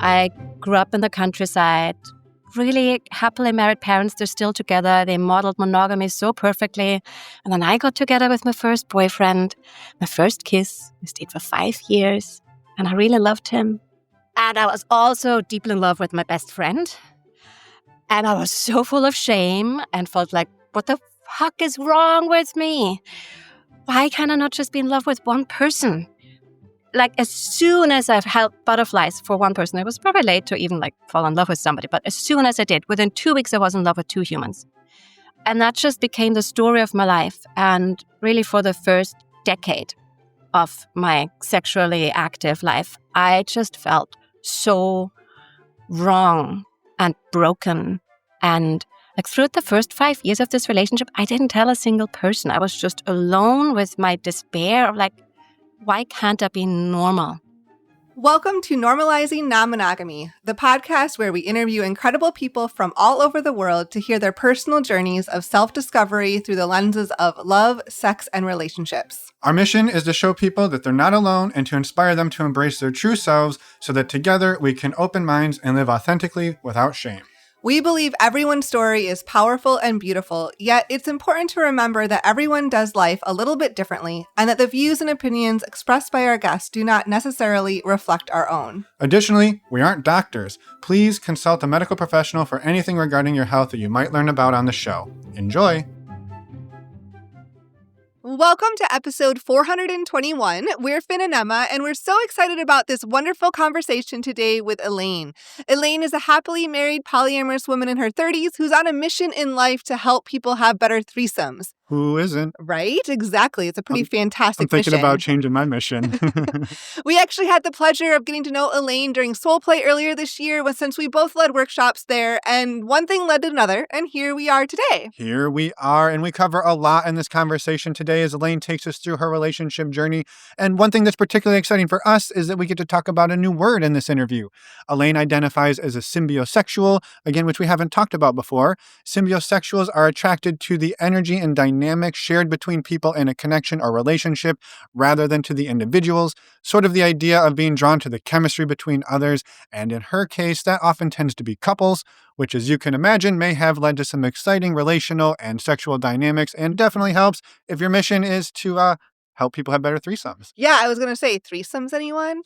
I grew up in the countryside. Really happily married parents, they're still together. They modeled monogamy so perfectly. And then I got together with my first boyfriend, my first kiss. We stayed for 5 years, and I really loved him. And I was also deeply in love with my best friend. And I was so full of shame and felt like, what the fuck is wrong with me? Why can I not just be in love with one person? Like, as soon as I've held butterflies for one person, it was probably late to even fall in love with somebody. But as soon as I did, within 2 weeks, I was in love with 2 humans. And that just became the story of my life. And really for the first decade of my sexually active life, I just felt so wrong and broken. And throughout the first 5 years of this relationship, I didn't tell a single person. I was just alone with my despair of why can't I be normal? Welcome to Normalizing Non-Monogamy, the podcast where we interview incredible people from all over the world to hear their personal journeys of self-discovery through the lenses of love, sex, and relationships. Our mission is to show people that they're not alone and to inspire them to embrace their true selves so that together we can open minds and live authentically without shame. We believe everyone's story is powerful and beautiful, yet it's important to remember that everyone does life a little bit differently and that the views and opinions expressed by our guests do not necessarily reflect our own. Additionally, we aren't doctors. Please consult a medical professional for anything regarding your health that you might learn about on the show. Enjoy! Welcome to episode 421. We're Finn and Emma, and we're so excited about this wonderful conversation today with Elaine. Elaine is a happily married polyamorous woman in her 30s who's on a mission in life to help people have better threesomes. Who isn't? Right? Exactly. It's a pretty fantastic I'm thinking mission. about changing my mission. We actually had the pleasure of getting to know Elaine during Soul Play earlier this year, since we both led workshops there, and one thing led to another, and here we are today. Here we are, and we cover a lot in this conversation today as Elaine takes us through her relationship journey. And one thing that's particularly exciting for us is that we get to talk about a new word in this interview. Elaine identifies as a symbiosexual, again, which we haven't talked about before. Symbiosexuals are attracted to the energy and dynamics shared between people in a connection or relationship rather than to the individuals, sort of the idea of being drawn to the chemistry between others. And in her case, that often tends to be couples, which, as you can imagine, may have led to some exciting relational and sexual dynamics and definitely helps if your mission is to help people have better threesomes. Yeah, I was going to say, threesomes, anyone?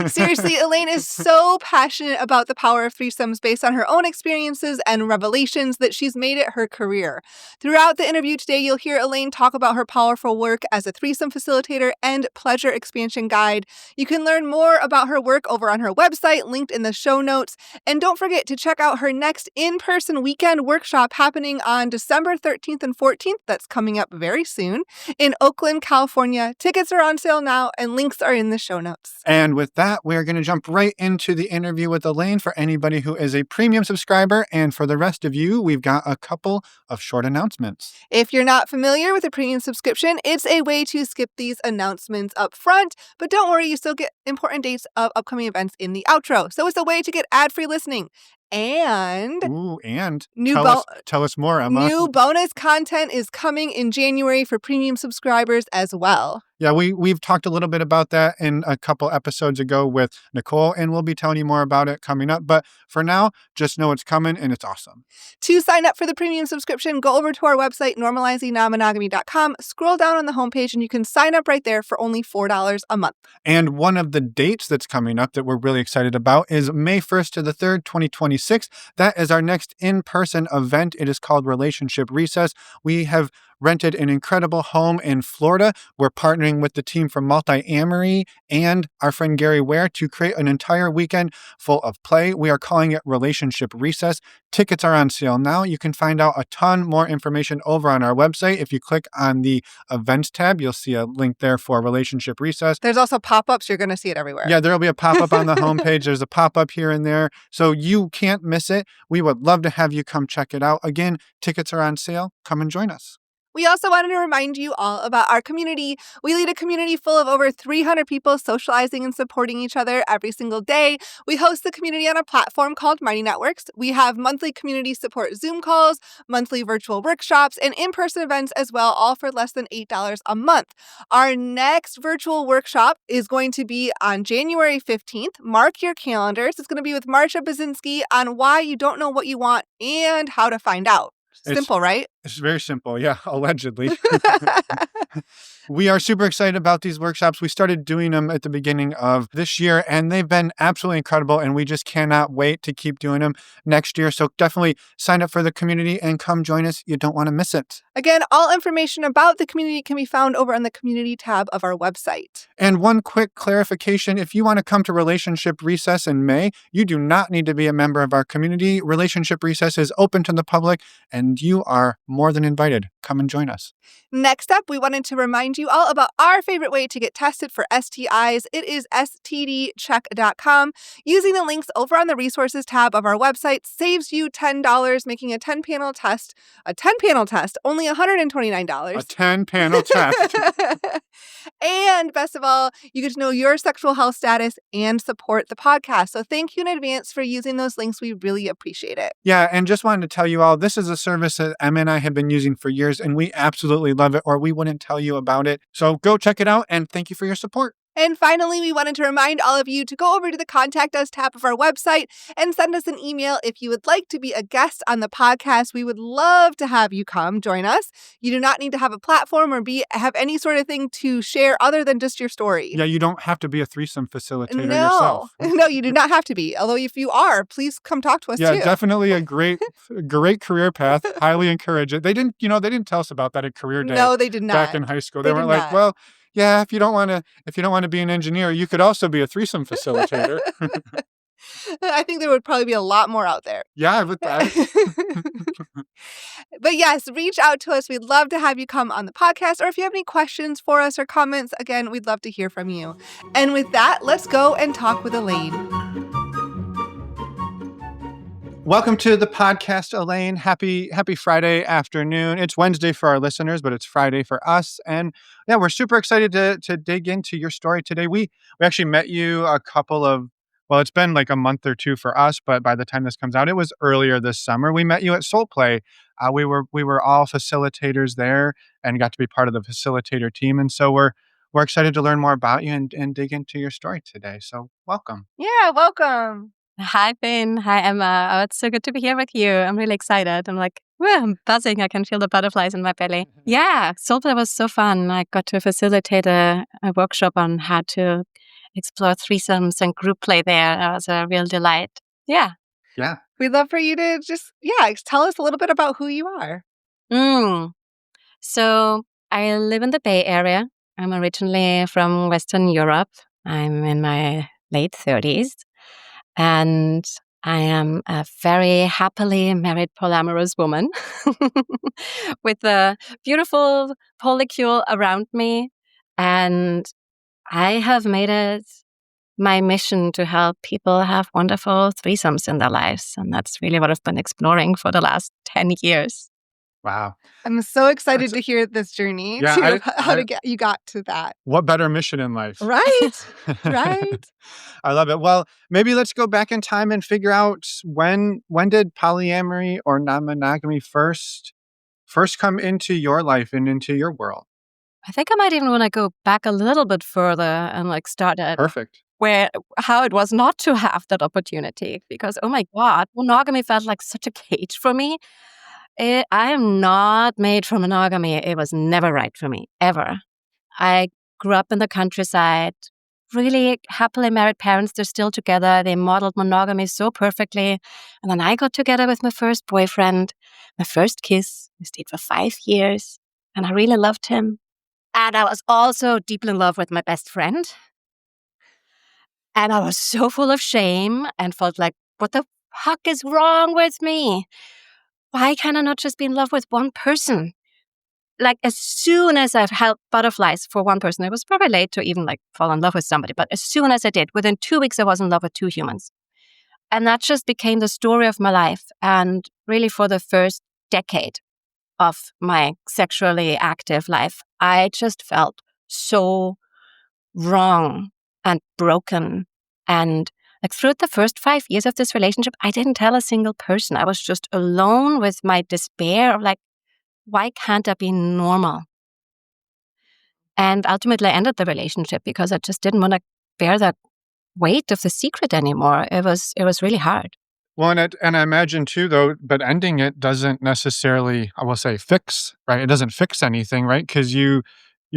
Seriously, Elaine is so passionate about the power of threesomes based on her own experiences and revelations that she's made it her career. Throughout the interview today, you'll hear Elaine talk about her powerful work as a threesome facilitator and pleasure expansion guide. You can learn more about her work over on her website, linked in the show notes. And don't forget to check out her next in-person weekend workshop happening on December 13th and 14th. That's coming up very soon in Oakland, California. Tickets are on sale now, and links are in the show notes. And with that, we're going to jump right into the interview with Elaine for anybody who is a premium subscriber. And for the rest of you, we've got a couple of short announcements. If you're not familiar with a premium subscription, it's a way to skip these announcements up front. But don't worry, you still get important dates of upcoming events in the outro. So it's a way to get ad-free listening. And tell us more, Emma. New bonus content is coming in January for premium subscribers as well. Yeah, we've talked a little bit about that in a couple episodes ago with Nicole, and we'll be telling you more about it coming up. But for now, just know it's coming and it's awesome. To sign up for the premium subscription, go over to our website, normalizingnonmonogamy.com, scroll down on the homepage, and you can sign up right there for only $4 a month. And one of the dates that's coming up that we're really excited about is May 1st to the 3rd, 2026. That is our next in-person event. It is called Relationship Recess. We have rented an incredible home in Florida. We're partnering with the team from Multi-Amory and our friend Gary Ware to create an entire weekend full of play. We are calling it Relationship Recess. Tickets are on sale now. You can find out a ton more information over on our website. If you click on the events tab, you'll see a link there for Relationship Recess. There's also pop-ups. You're going to see it everywhere. Yeah, there'll be a pop-up on the homepage. There's a pop-up here and there. So you can't miss it. We would love to have you come check it out. Again, tickets are on sale. Come and join us. We also wanted to remind you all about our community. We lead a community full of over 300 people socializing and supporting each other every single day. We host the community on a platform called Mighty Networks. We have monthly community support Zoom calls, monthly virtual workshops, and in-person events as well, all for less than $8 a month. Our next virtual workshop is going to be on January 15th. Mark your calendars. It's going to be with Marsha Basinski on why you don't know what you want and how to find out. Simple, right? It's very simple. Yeah, allegedly. We are super excited about these workshops. We started doing them at the beginning of this year, and they've been absolutely incredible, and we just cannot wait to keep doing them next year. So definitely sign up for the community and come join us. You don't want to miss it. Again, all information about the community can be found over on the community tab of our website. And one quick clarification, if you want to come to Relationship Recess in May, you do not need to be a member of our community. Relationship Recess is open to the public, and you are more than invited. Come and join us. Next up, we wanted to remind you all about our favorite way to get tested for STIs. It is stdcheck.com. Using the links over on the resources tab of our website saves you $10, making a 10-panel test only $129. A 10-panel test. And best of all, you get to know your sexual health status and support the podcast. So thank you in advance for using those links. We really appreciate it. Yeah, and just wanted to tell you all, this is a service that Emma and I have been using for years, and we absolutely love it, or we wouldn't tell you about it. So go check it out, and thank you for your support. And finally, we wanted to remind all of you to go over to the Contact Us tab of our website and send us an email if you would like to be a guest on the podcast. We would love to have you come join us. You do not need to have a platform or have any sort of thing to share other than just your story. Yeah, you don't have to be a threesome facilitator yourself. No, you do not have to be. Although if you are, please come talk to us too. Yeah, definitely a great career path. Highly encourage it. They didn't tell us about that at Career Day. No, they did not. Back in high school. They weren't like, well, yeah, if you don't want to be an engineer, you could also be a threesome facilitator. I think there would probably be a lot more out there. Yeah, but But yes, reach out to us. We'd love to have you come on the podcast. Or if you have any questions for us or comments, again, we'd love to hear from you. And with that, let's go and talk with Elaine. Welcome to the podcast, Elaine. Happy Friday afternoon. It's Wednesday for our listeners, but it's Friday for us. And yeah, we're super excited to dig into your story today. We actually met you it's been like a month or two for us, but by the time this comes out, it was earlier this summer. We met you at Soul Play. We were all facilitators there and got to be part of the facilitator team. And so we're excited to learn more about you and dig into your story today. So welcome. Yeah, welcome. Hi, Ben. Hi, Emma. Oh, it's so good to be here with you. I'm really excited. I'm buzzing. I can feel the butterflies in my belly. Yeah, Soulplay was so fun. I got to facilitate a workshop on how to explore threesomes and group play there. That was a real delight. Yeah. Yeah. We'd love for you to just, tell us a little bit about who you are. So I live in the Bay Area. I'm originally from Western Europe. I'm in my late 30s. And I am a very happily married polyamorous woman with a beautiful polycule around me. And I have made it my mission to help people have wonderful threesomes in their lives. And that's really what I've been exploring for the last 10 years. Wow. I'm so excited to hear this journey, how you got to that. What better mission in life? Right, right. I love it. Well, maybe let's go back in time and figure out when did polyamory or non-monogamy first come into your life and into your world? I think I might even want to go back a little bit further and start at Perfect. how it was not to have that opportunity. Because, oh my God, monogamy felt like such a cage for me. I am not made for monogamy. It was never right for me, ever. I grew up in the countryside, really happily married parents. They're still together. They modeled monogamy so perfectly. And then I got together with my first boyfriend, my first kiss. We stayed for 5 years, and I really loved him. And I was also deeply in love with my best friend. And I was so full of shame and felt like, what the fuck is wrong with me? Why can I not just be in love with one person? As soon as I've held butterflies for one person, it was probably late to even fall in love with somebody. But as soon as I did, within 2 weeks, I was in love with 2 humans. And that just became the story of my life. And really for the first decade, of my sexually active life, I just felt so wrong and broken. And like through the first 5 years of this relationship, I didn't tell a single person. I was just alone with my despair of like, why can't I be normal? And ultimately I ended the relationship because I just didn't want to bear that weight of the secret anymore. It was really hard. Well, and I imagine too, though, but ending it doesn't necessarily, I will say, fix, right? It doesn't fix anything, right? Because you're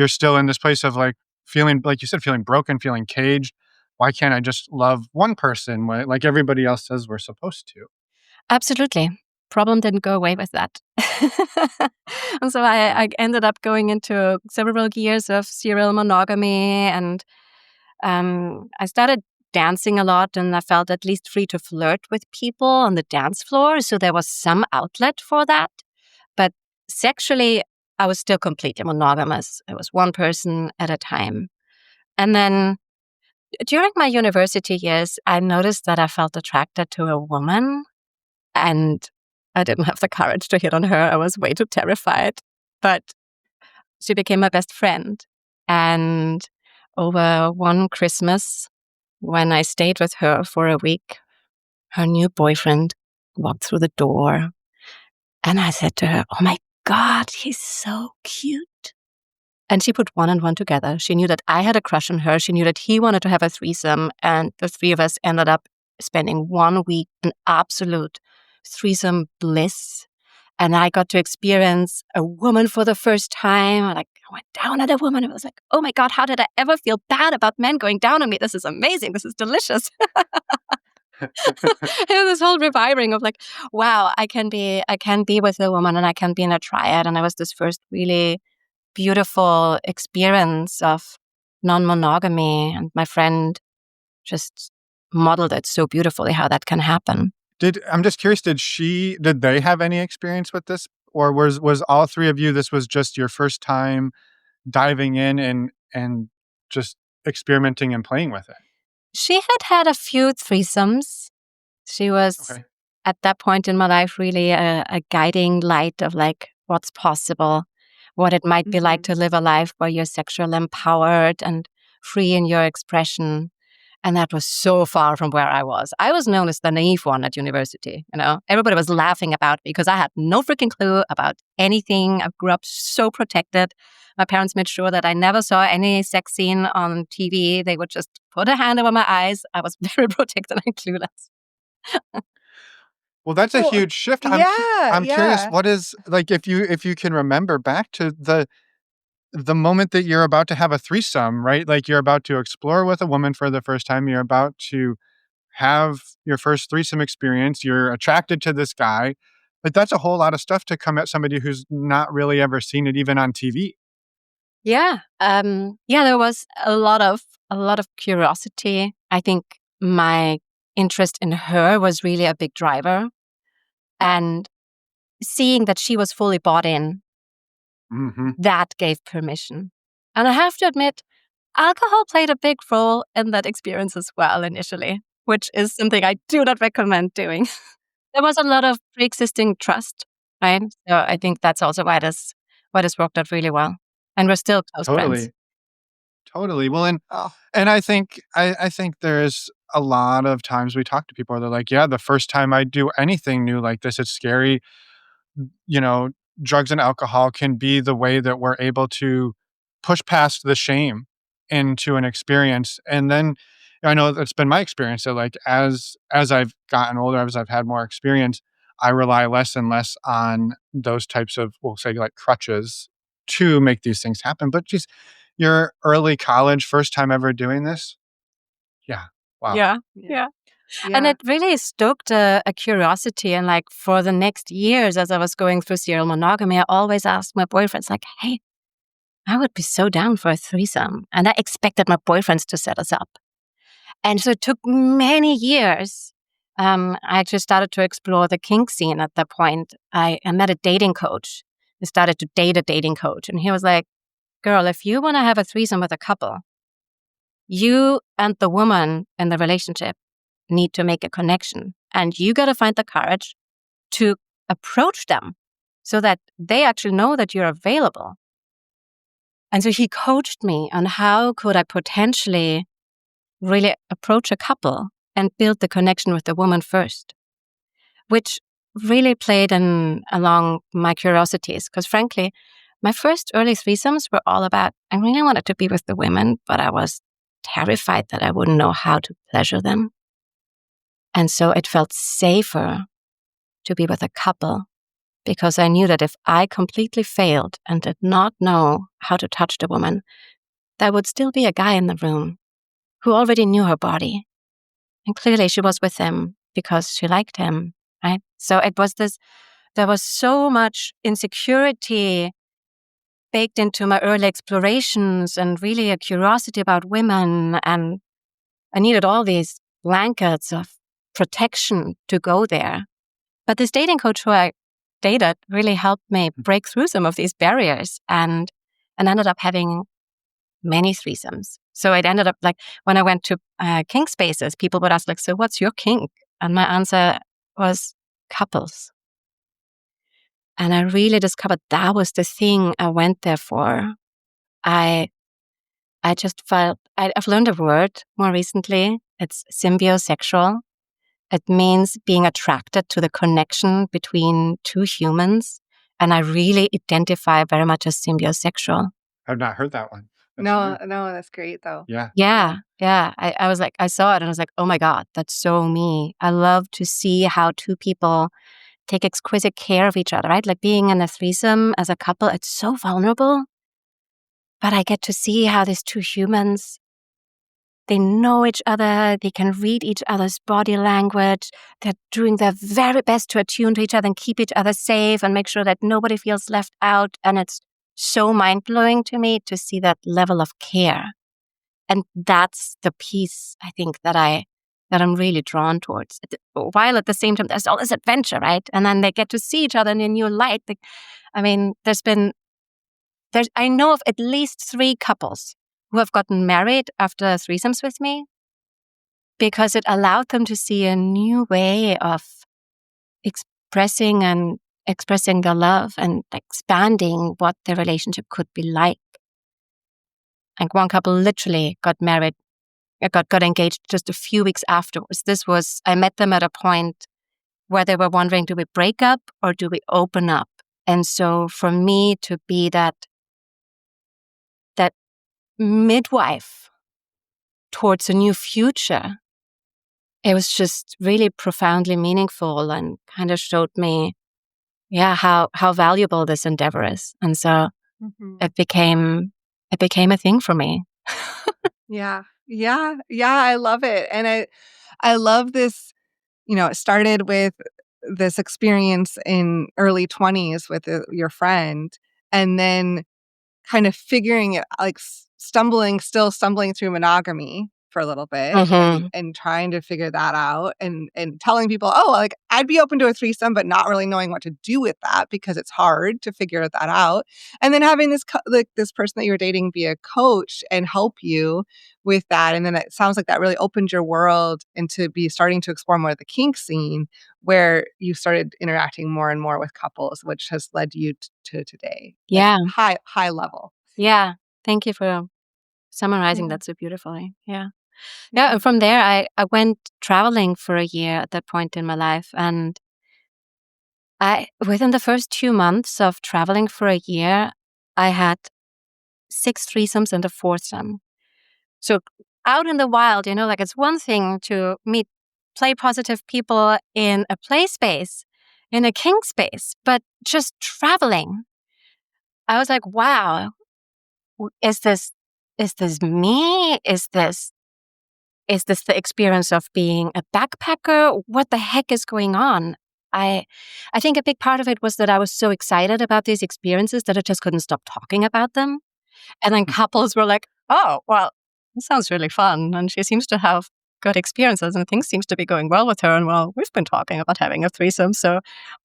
still in this place of like feeling, like you said, feeling broken, feeling caged. Why can't I just love one person like everybody else says we're supposed to? Absolutely. Problem didn't go away with that. And so I ended up going into several years of serial monogamy, and I started dancing a lot, and I felt at least free to flirt with people on the dance floor. So there was some outlet for that. But sexually, I was still completely monogamous. It was one person at a time. And then during my university years, I noticed that I felt attracted to a woman, and I didn't have the courage to hit on her. I was way too terrified. But she became my best friend. And over one Christmas, when I stayed with her for a week, her new boyfriend walked through the door. And I said to her, "Oh my God, he's so cute." And she put one and one together. She knew that I had a crush on her. She knew that he wanted to have a threesome. And the three of us ended up spending 1 week in absolute threesome bliss. And I got to experience a woman for the first time. I went down at a woman. It was like, oh my God, how did I ever feel bad about men going down on me? This is amazing. This is delicious. And this whole reviving of like, wow, I can be with a woman and I can be in a triad. And it was this first really beautiful experience of non-monogamy. And my friend just modeled it so beautifully how that can happen. I'm just curious, did they have any experience with this? Or was all three of you, this was just your first time diving in and just experimenting and playing with it? She had a few threesomes. She was Okay. at that point in my life really a guiding light of like what's possible, what it might be like to live a life where you're sexually empowered and free in your expression. And that was so far from where I was. I was known as the naive one at university. Everybody was laughing about me because I had no freaking clue about anything. I grew up so protected. My parents made sure that I never saw any sex scene on TV. They would just put a hand over my eyes. I was very protected and clueless. Well, that's a Well, huge shift. yeah, I'm curious, yeah. what is like if you can remember back to the moment that you're about to have a threesome, right? Like you're about to explore with a woman for the first time. You're about to have your first threesome experience. You're attracted to this guy. Like that's a whole lot of stuff to come at somebody who's not really ever seen it, even on TV. Yeah. There was a lot of curiosity. I think my interest in her was really a big driver. And seeing that she was fully bought in, Mm-hmm. that gave permission. And I have to admit, alcohol played a big role in that experience as well initially, which is something I do not recommend doing. There was a lot of pre-existing trust, right? So I think that's also why this worked out really well. And we're still close friends. Totally. Well, Oh, and I think there's a lot of times we talk to people where they're like, yeah, the first time I do anything new like this, it's scary. You know, drugs and alcohol can be the way that we're able to push past the shame into an experience. And then I know that's been my experience that like as I've gotten older, as I've had more experience, I rely less and less on those types of, we'll say, like crutches to make these things happen. But geez, your early college, first time ever doing this? Yeah. Wow. Yeah. yeah. And Yeah. it really stoked a curiosity. And like for the next years, as I was going through serial monogamy, I always asked my boyfriends, like, hey, I would be so down for a threesome. And I expected my boyfriends to set us up. And so it took many years. I actually started to explore the kink scene at that point. I met a dating coach. I started to date a dating coach. And he was like, girl, if you want to have a threesome with a couple, you and the woman in the relationship need to make a connection. And you got to find the courage to approach them so that they actually know that you're available. And so he coached me on how could I potentially really approach a couple and build the connection with the woman first, which really played along my curiosities. Because frankly, my first early threesomes were all about, I really wanted to be with the women, but I was terrified that I wouldn't know how to pleasure them. And so it felt safer to be with a couple because I knew that if I completely failed and did not know how to touch the woman, there would still be a guy in the room who already knew her body. And clearly she was with him because she liked him, right? So it was there was so much insecurity baked into my early explorations and really a curiosity about women. And I needed all these blankets of protection to go there. But this dating coach who I dated really helped me break through some of these barriers and ended up having many threesomes. So it ended up like when I went to kink spaces, people would ask like, so what's your kink? And my answer was couples. And I really discovered that was the thing I went there for. I just felt, I've learned a word more recently. It's symbiosexual. It means being attracted to the connection between two humans. And I really identify very much as symbiosexual. I've not heard that one. No, that's great though. Yeah. Yeah. I was like, I saw it and I was like, oh my God, that's so me. I love to see how two people take exquisite care of each other, right? Like being in a threesome as a couple, it's so vulnerable. But I get to see how these two humans, they know each other, they can read each other's body language, they're doing their very best to attune to each other and keep each other safe and make sure that nobody feels left out. And it's so mind-blowing to me to see that level of care. And that's the piece, I think, that I'm really drawn towards. While at the same time, there's all this adventure, right? And then they get to see each other in a new light. I mean, I know of at least 3 couples who have gotten married after threesomes with me because it allowed them to see a new way of expressing their love and expanding what their relationship could be like. Like one couple literally got married, got engaged just a few weeks afterwards. I met them at a point where they were wondering, do we break up or do we open up? And so for me to be that midwife towards a new future, it was just really profoundly meaningful and kind of showed me, how valuable this endeavor is. And so it became a thing for me. Yeah. I love it. And I love this, it started with this experience in early 20s with your friend, and then kind of figuring it, like stumbling through monogamy for a little bit and trying to figure that out and telling people, oh, like I'd be open to a threesome, but not really knowing what to do with that because it's hard to figure that out. And then having this person that you were dating be a coach and help you with that. And then it sounds like that really opened your world into starting to explore more of the kink scene, where you started interacting more and more with couples, which has led you to today. Yeah. Like high level. Yeah. Thank you for summarizing that so beautifully. Yeah. Yeah. And from there, I went traveling for a year at that point in my life. And within the first 2 months of traveling for a year, I had 6 threesomes and a foursome. So out in the wild, like it's one thing to meet play positive people in a play space, in a kink space, but just traveling, I was like, wow, is this me? Is this the experience of being a backpacker? What the heck is going on? I think a big part of it was that I was so excited about these experiences that I just couldn't stop talking about them. And then couples were like, oh, well, this sounds really fun. And she seems to have good experiences and things seems to be going well with her. And well, we've been talking about having a threesome. So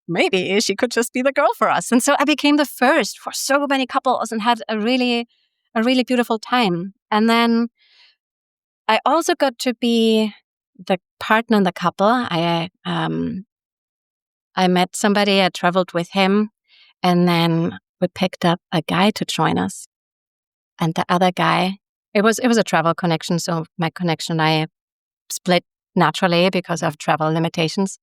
maybe she could just be the girl for us. And so I became the first for so many couples and had a really beautiful time. And then I also got to be the partner in the couple. I met somebody, I traveled with him, And then we picked up a guy to join us. And the other guy, it was a travel connection. So my connection and I split naturally because of travel limitations.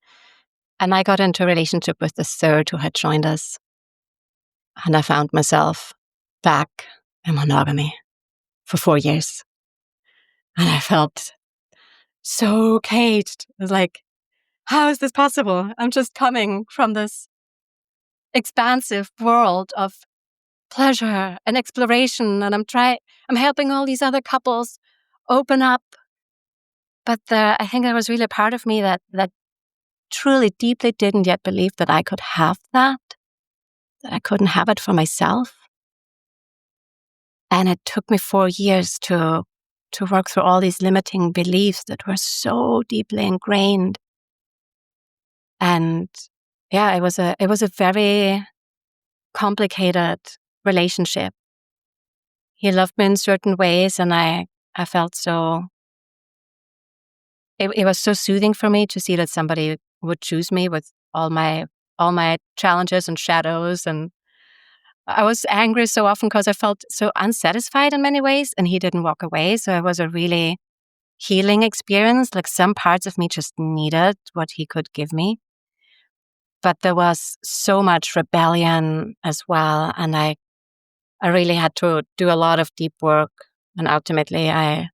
And I got into a relationship with the third who had joined us. And I found myself back in monogamy for 4 years. And I felt so caged. It was like, how is this possible? I'm just coming from this expansive world of pleasure and exploration, and I'm helping all these other couples open up. But I think there was really a part of me that truly deeply didn't yet believe that I could have that I couldn't have it for myself. And it took me 4 years to work through all these limiting beliefs that were so deeply ingrained. And yeah, it was a very complicated relationship. He loved me in certain ways, and I felt so. It was so soothing for me to see that somebody would choose me with all my challenges and shadows. And I was angry so often because I felt so unsatisfied in many ways, and he didn't walk away. So it was a really healing experience. Like, some parts of me just needed what he could give me. But there was so much rebellion as well. And I really had to do a lot of deep work. And ultimately, I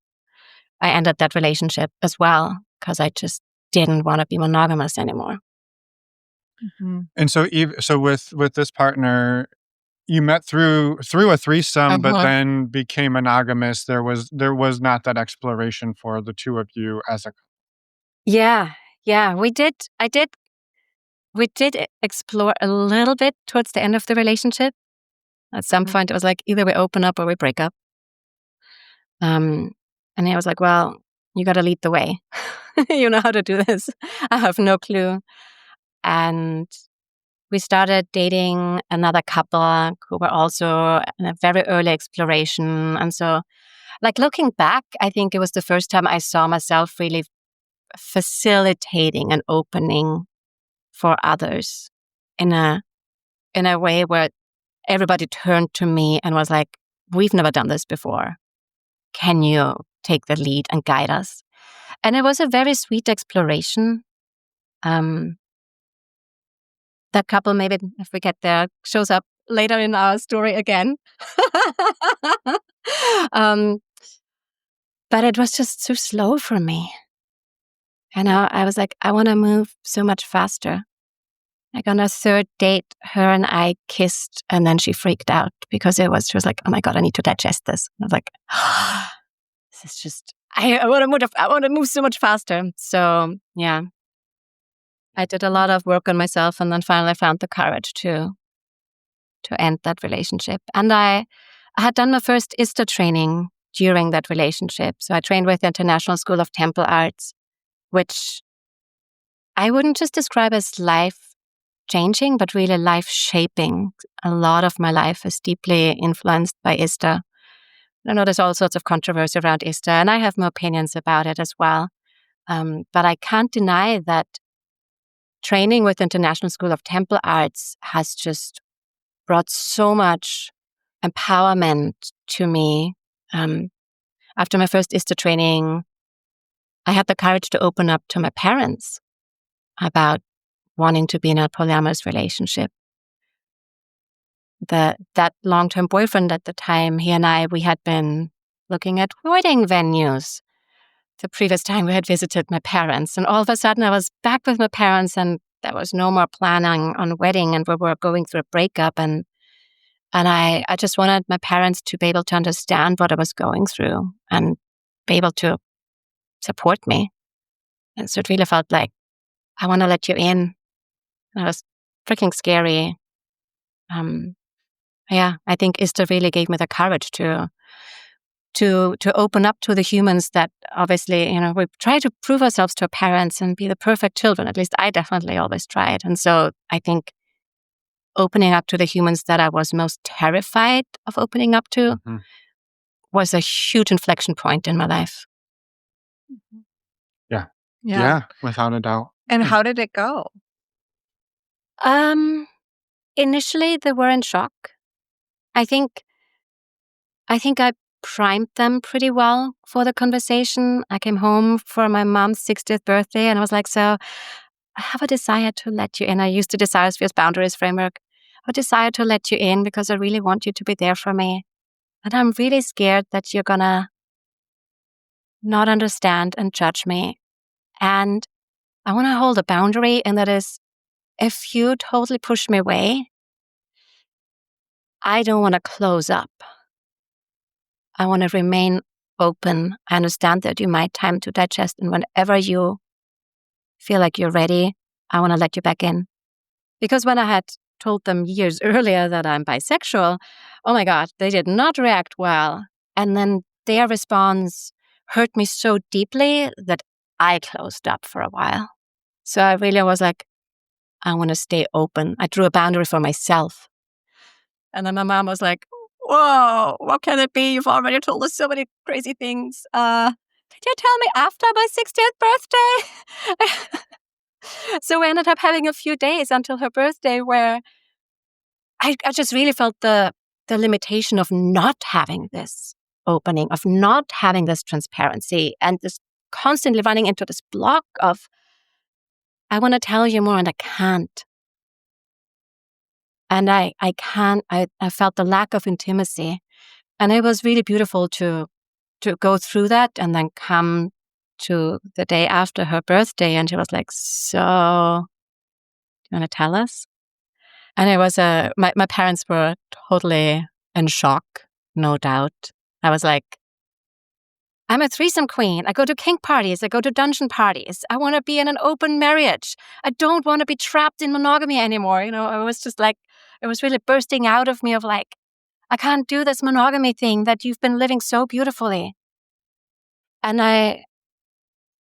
ended that relationship as well because I just didn't want to be monogamous anymore. Mm-hmm. And so, with this partner, you met through a threesome, but then became monogamous. There was not that exploration for the two of you as a. Yeah, we did. We did explore a little bit towards the end of the relationship. At some point, it was like either we open up or we break up. And he was like, "Well, you got to lead the way. You know how to do this. I have no clue." And we started dating another couple who were also in a very early exploration. And so, like, looking back, I think it was the first time I saw myself really facilitating an opening for others in a way where everybody turned to me and was like, "We've never done this before. Can you take the lead and guide us?" And it was a very sweet exploration. That couple, maybe if we get there, shows up later in our story again. But it was just so slow for me. And I was like, I want to move so much faster. Like, on a third date, her and I kissed, and then she freaked out because she was like, "Oh my God, I need to digest this." And I was like, this is just, I want to move so much faster. So yeah, I did a lot of work on myself, and then finally found the courage to end that relationship. And I had done my first ISTA training during that relationship. So I trained with the International School of Temple Arts, which I wouldn't just describe as life-changing, but really life-shaping. A lot of my life is deeply influenced by ISTA. I know there's all sorts of controversy around ISTA, and I have my opinions about it as well. But I can't deny that training with the International School of Temple Arts has just brought so much empowerment to me. After my first ISTA training, I had the courage to open up to my parents about wanting to be in a polyamorous relationship. That long-term boyfriend at the time, he and we had been looking at wedding venues the previous time we had visited my parents. And all of a sudden I was back with my parents, and there was no more planning on wedding, and we were going through a breakup. And I just wanted my parents to be able to understand what I was going through and be able to support me. And so it really felt like, I want to let you in. And it was freaking scary. Yeah, I think ISTA really gave me the courage to open up to the humans that obviously, we try to prove ourselves to our parents and be the perfect children. At least I definitely always tried. And so I think opening up to the humans that I was most terrified of opening up to was a huge inflection point in my life. Yeah, without a doubt. And how did it go? Initially, they were in shock. I think I primed them pretty well for the conversation. I came home for my mom's 60th birthday and I was like, so I have a desire to let you in. I used the desires versus boundaries framework. I desire to let you in because I really want you to be there for me. And I'm really scared that you're gonna not understand and judge me. And I want to hold a boundary, and that is, if you totally push me away, I don't want to close up. I want to remain open. I understand that you might time to digest, and whenever you feel like you're ready, I want to let you back in. Because when I had told them years earlier that I'm bisexual, oh my God, they did not react well. And then their response hurt me so deeply that I closed up for a while. So I really was like, I want to stay open. I drew a boundary for myself. And then my mom was like, whoa, what can it be? You've already told us so many crazy things. Did you tell me after my 60th birthday? So we ended up having a few days until her birthday where I just really felt the limitation of not having this opening, of not having this transparency, and this constantly running into this block of, I want to tell you more and I can't. And I can't, I felt the lack of intimacy. And it was really beautiful to go through that and then come to the day after her birthday. And she was like, so, do you want to tell us? And it was my parents were totally in shock, no doubt. I was like, I'm a threesome queen. I go to kink parties. I go to dungeon parties. I want to be in an open marriage. I don't want to be trapped in monogamy anymore. You know, I was just like, it was really bursting out of me of like, I can't do this monogamy thing that you've been living so beautifully. And I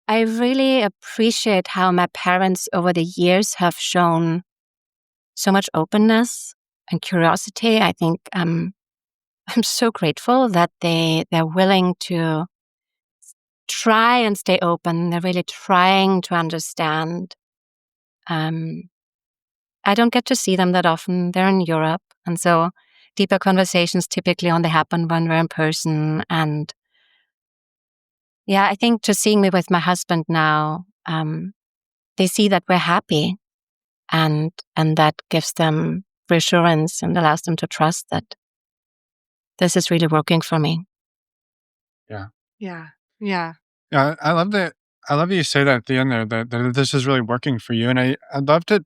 really appreciate how my parents over the years have shown so much openness and curiosity. I think I'm so grateful that they're willing to try and stay open. They're really trying to understand. I don't get to see them that often. They're in Europe. And so deeper conversations typically only happen when we're in person. And yeah, I think just seeing me with my husband now, they see that we're happy. And that gives them reassurance and allows them to trust that this is really working for me. Yeah. Yeah. Yeah. Yeah, I love that. I love that you say that at the end there, that this is really working for you. And I'd love to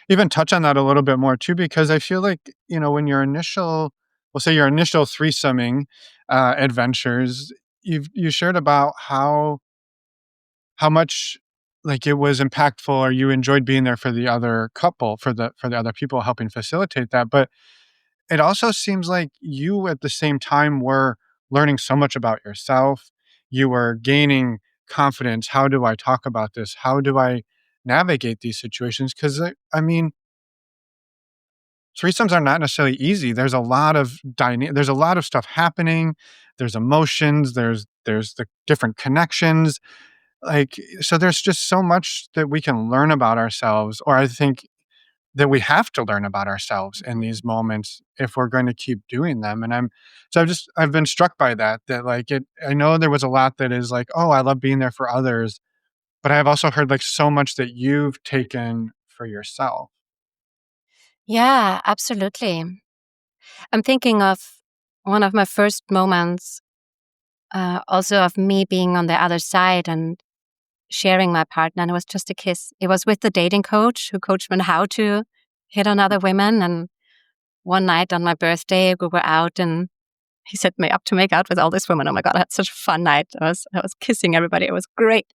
even touch on that a little bit more too, because I feel like, when your initial, we'll say your initial threesoming adventures, you shared about how much like it was impactful, or you enjoyed being there for the other couple, for the other people, helping facilitate that. But it also seems like you at the same time were learning so much about yourself. You were gaining confidence. How do I talk about this? How do I navigate these situations? Because I mean, threesomes are not necessarily easy. There's a lot of there's a lot of stuff happening. There's emotions. There's the different connections. Like, so there's just so much that we can learn about ourselves, or I think that we have to learn about ourselves in these moments if we're going to keep doing them. And I've been struck by that like I know there was a lot that is like, oh, I love being there for others, but I've also heard like so much that you've taken for yourself. Yeah, absolutely. I'm thinking of one of my first moments, also of me being on the other side and sharing my partner, and it was just a kiss. It was with the dating coach who coached me on how to hit on other women. And one night on my birthday, we were out and he set me up to make out with all these women. Oh my God, I had such a fun night. I was kissing everybody. It was great.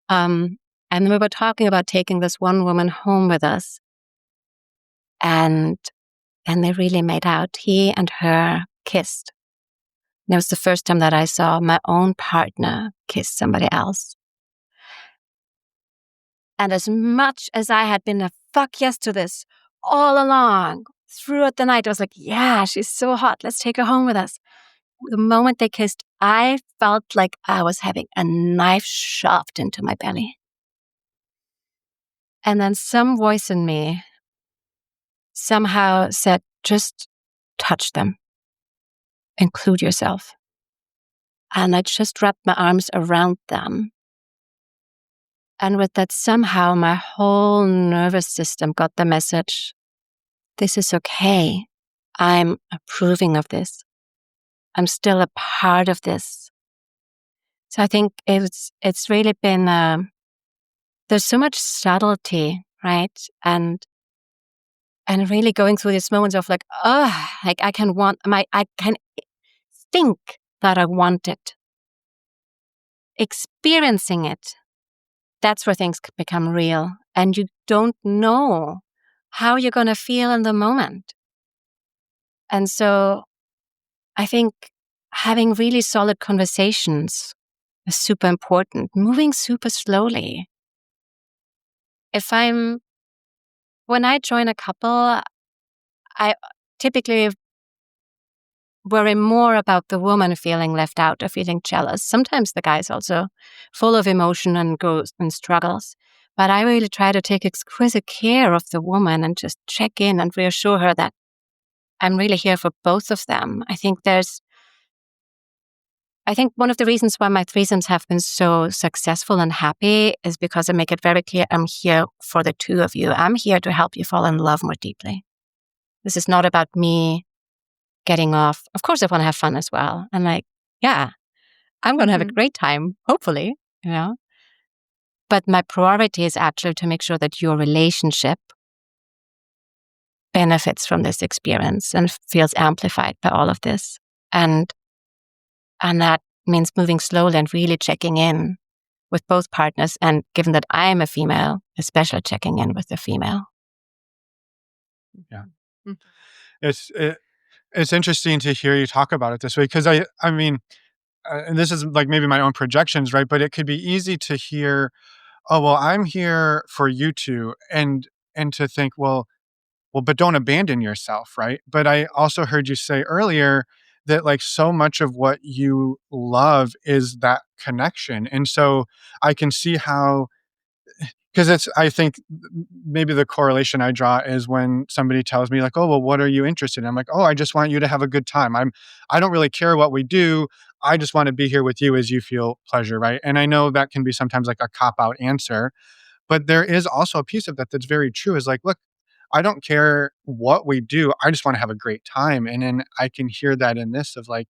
And we were talking about taking this one woman home with us. And they really made out. He and her kissed. And it was the first time that I saw my own partner kiss somebody else. And as much as I had been a fuck yes to this all along, throughout the night, I was like, yeah, she's so hot. Let's take her home with us. The moment they kissed, I felt like I was having a knife shoved into my belly. And then some voice in me somehow said, just touch them, include yourself. And I just wrapped my arms around them. And with that, somehow my whole nervous system got the message, this is okay. I'm approving of this. I'm still a part of this. So I think it's really been, there's so much subtlety, right? And really going through these moments of like, I can think that I want it. Experiencing it, that's where things become real. And you don't know how you're going to feel in the moment. And so I think having really solid conversations is super important. Moving super slowly. When I join a couple, I typically worry more about the woman feeling left out or feeling jealous. Sometimes the guy's also full of emotion and goes and struggles. But I really try to take exquisite care of the woman and just check in and reassure her that I'm really here for both of them. I think one of the reasons why my threesomes have been so successful and happy is because I make it very clear I'm here for the two of you. I'm here to help you fall in love more deeply. This is not about me getting off. Of course, I want to have fun as well. And I'm going to have a great time, hopefully, But my priority is actually to make sure that your relationship benefits from this experience and feels amplified by all of this. And that means moving slowly and really checking in with both partners. And given that I am a female, especially checking in with the female. Yeah. It's interesting to hear you talk about it this way, because I mean, and this is like maybe my own projections, right? But it could be easy to hear, oh, well, I'm here for you two, and to think, well, but don't abandon yourself, right? But I also heard you say earlier that like so much of what you love is that connection. And so I can see how, because I think maybe the correlation I draw is when somebody tells me like, oh, well, what are you interested in? I'm like, oh, I just want you to have a good time. I don't really care what we do. I just want to be here with you as you feel pleasure, right? And I know that can be sometimes like a cop-out answer, but there is also a piece of that that's very true, is like, look, I don't care what we do. I just want to have a great time. And then I can hear that in this of like,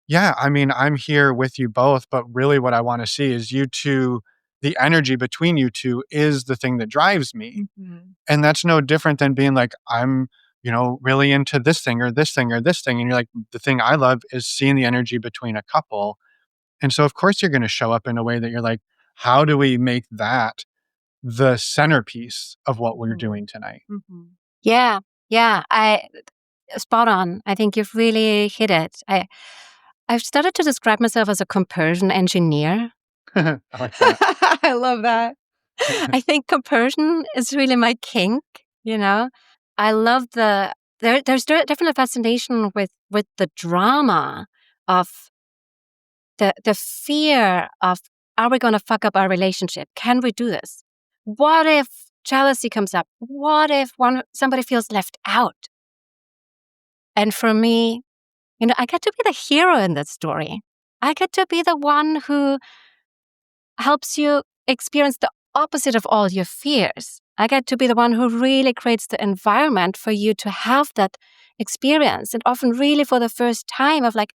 yeah, I mean, I'm here with you both, but really what I want to see is you two, the energy between you two is the thing that drives me. Mm-hmm. And that's no different than being like, I'm, really into this thing or this thing or this thing. And you're like, the thing I love is seeing the energy between a couple. And so of course you're going to show up in a way that you're like, how do we make that the centerpiece of what we're doing tonight? Mm-hmm. Yeah. Spot on. I think you've really hit it. I've started to describe myself as a compersion engineer. I like that. I love that. I think compersion is really my kink, I love there's definitely a fascination with the drama of the fear of, are we going to fuck up our relationship? Can we do this? What if jealousy comes up? What if somebody feels left out? And for me, I get to be the hero in that story. I get to be the one who helps you experience the opposite of all your fears. I get to be the one who really creates the environment for you to have that experience. And often really for the first time of like,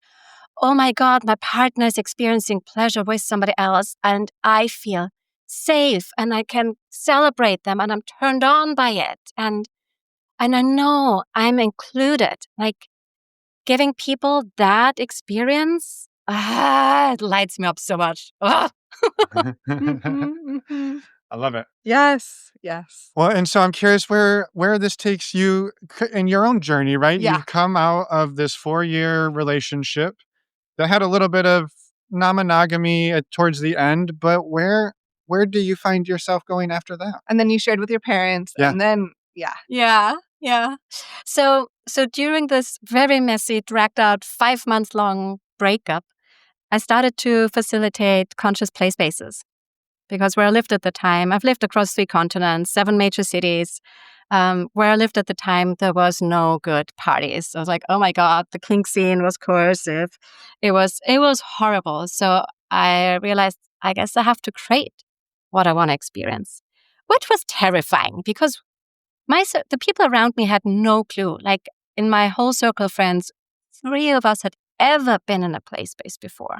oh my God, my partner is experiencing pleasure with somebody else and I feel safe and I can celebrate them and I'm turned on by it. And I know I'm included. Like giving people that experience, it lights me up so much. I love it. Yes. Well, and so I'm curious where this takes you in your own journey, right? Yeah. You've come out of this 4-year relationship that had a little bit of non-monogamy towards the end, but where do you find yourself going after that? And then you shared with your parents. Yeah. And then, Yeah. So during this very messy, dragged out 5-month-long breakup, I started to facilitate conscious play spaces because where I lived at the time, I've lived across 3 continents, 7 major cities. Where I lived at the time, there was no good parties. I was like, oh my God, the kink scene was coercive. It was horrible. So I realized, I guess I have to create what I want to experience, which was terrifying because the people around me had no clue. Like in my whole circle of friends, 3 of us had ever been in a play space before.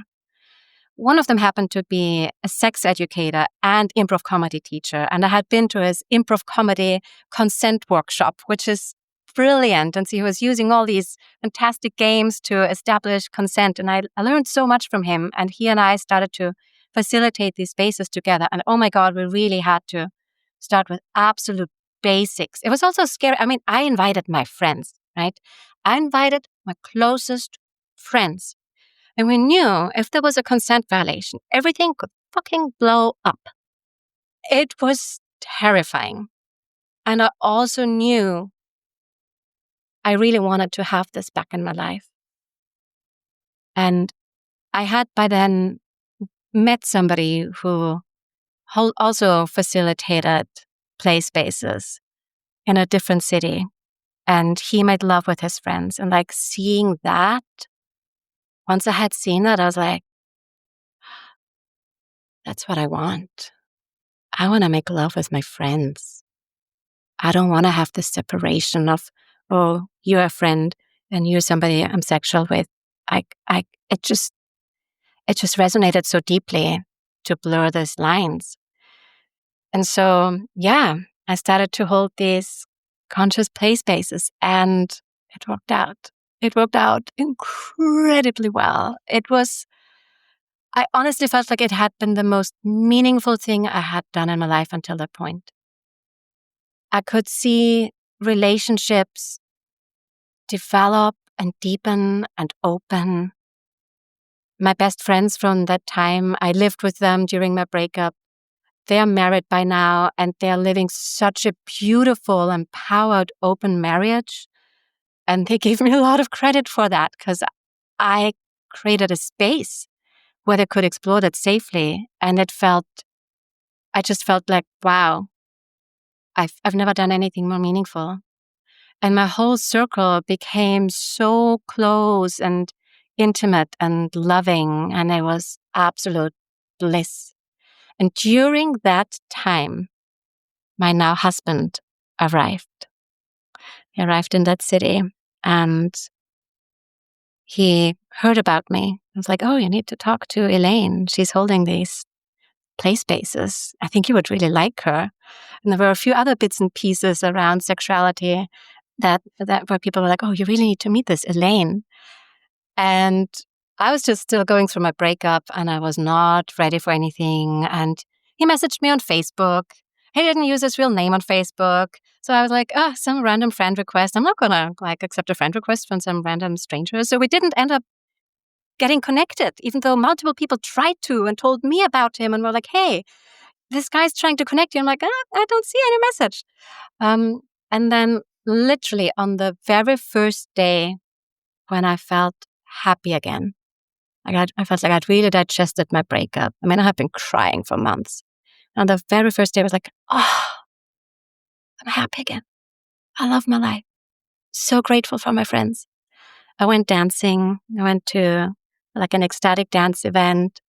One of them happened to be a sex educator and improv comedy teacher. And I had been to his improv comedy consent workshop, which is brilliant. And so he was using all these fantastic games to establish consent. And I learned so much from him. And he and I started to facilitate these spaces together. And oh my God, we really had to start with absolute basics. It was also scary. I mean, I invited my friends, right? I invited my closest friends. And we knew if there was a consent violation, everything could fucking blow up. It was terrifying. And I also knew I really wanted to have this back in my life. And I had by then met somebody who also facilitated play spaces in a different city. And he made love with his friends. And like seeing that, once I had seen that, I was like, that's what I want. I want to make love with my friends. I don't want to have this separation of, oh, you're a friend and you're somebody I'm sexual with. It just resonated so deeply to blur those lines. And so, yeah, I started to hold these conscious play spaces and it worked out. It worked out incredibly well. I honestly felt like it had been the most meaningful thing I had done in my life until that point. I could see relationships develop and deepen and open. My best friends from that time, I lived with them during my breakup. They're married by now and they're living such a beautiful, empowered, open marriage. And they gave me a lot of credit for that because I created a space where they could explore that safely. And I just felt like, wow, I've never done anything more meaningful. And my whole circle became so close and intimate and loving. And it was absolute bliss. And during that time, my now husband arrived. He arrived in that city and he heard about me. I was like, oh, you need to talk to Elaine. She's holding these play spaces. I think you would really like her. And there were a few other bits and pieces around sexuality that where people were like, oh, you really need to meet this Elaine. And I was just still going through my breakup and I was not ready for anything. And he messaged me on Facebook. He didn't use his real name on Facebook. So I was like, some random friend request. I'm not going to accept a friend request from some random stranger. So we didn't end up getting connected, even though multiple people tried to and told me about him and were like, hey, this guy's trying to connect you. I'm like, I don't see any message. And then literally on the very first day when I felt happy again, I felt like I'd really digested my breakup. I mean, I had been crying for months. And the very first day I was like, oh, I'm happy again. I love my life. So grateful for my friends. I went dancing. I went to an ecstatic dance event.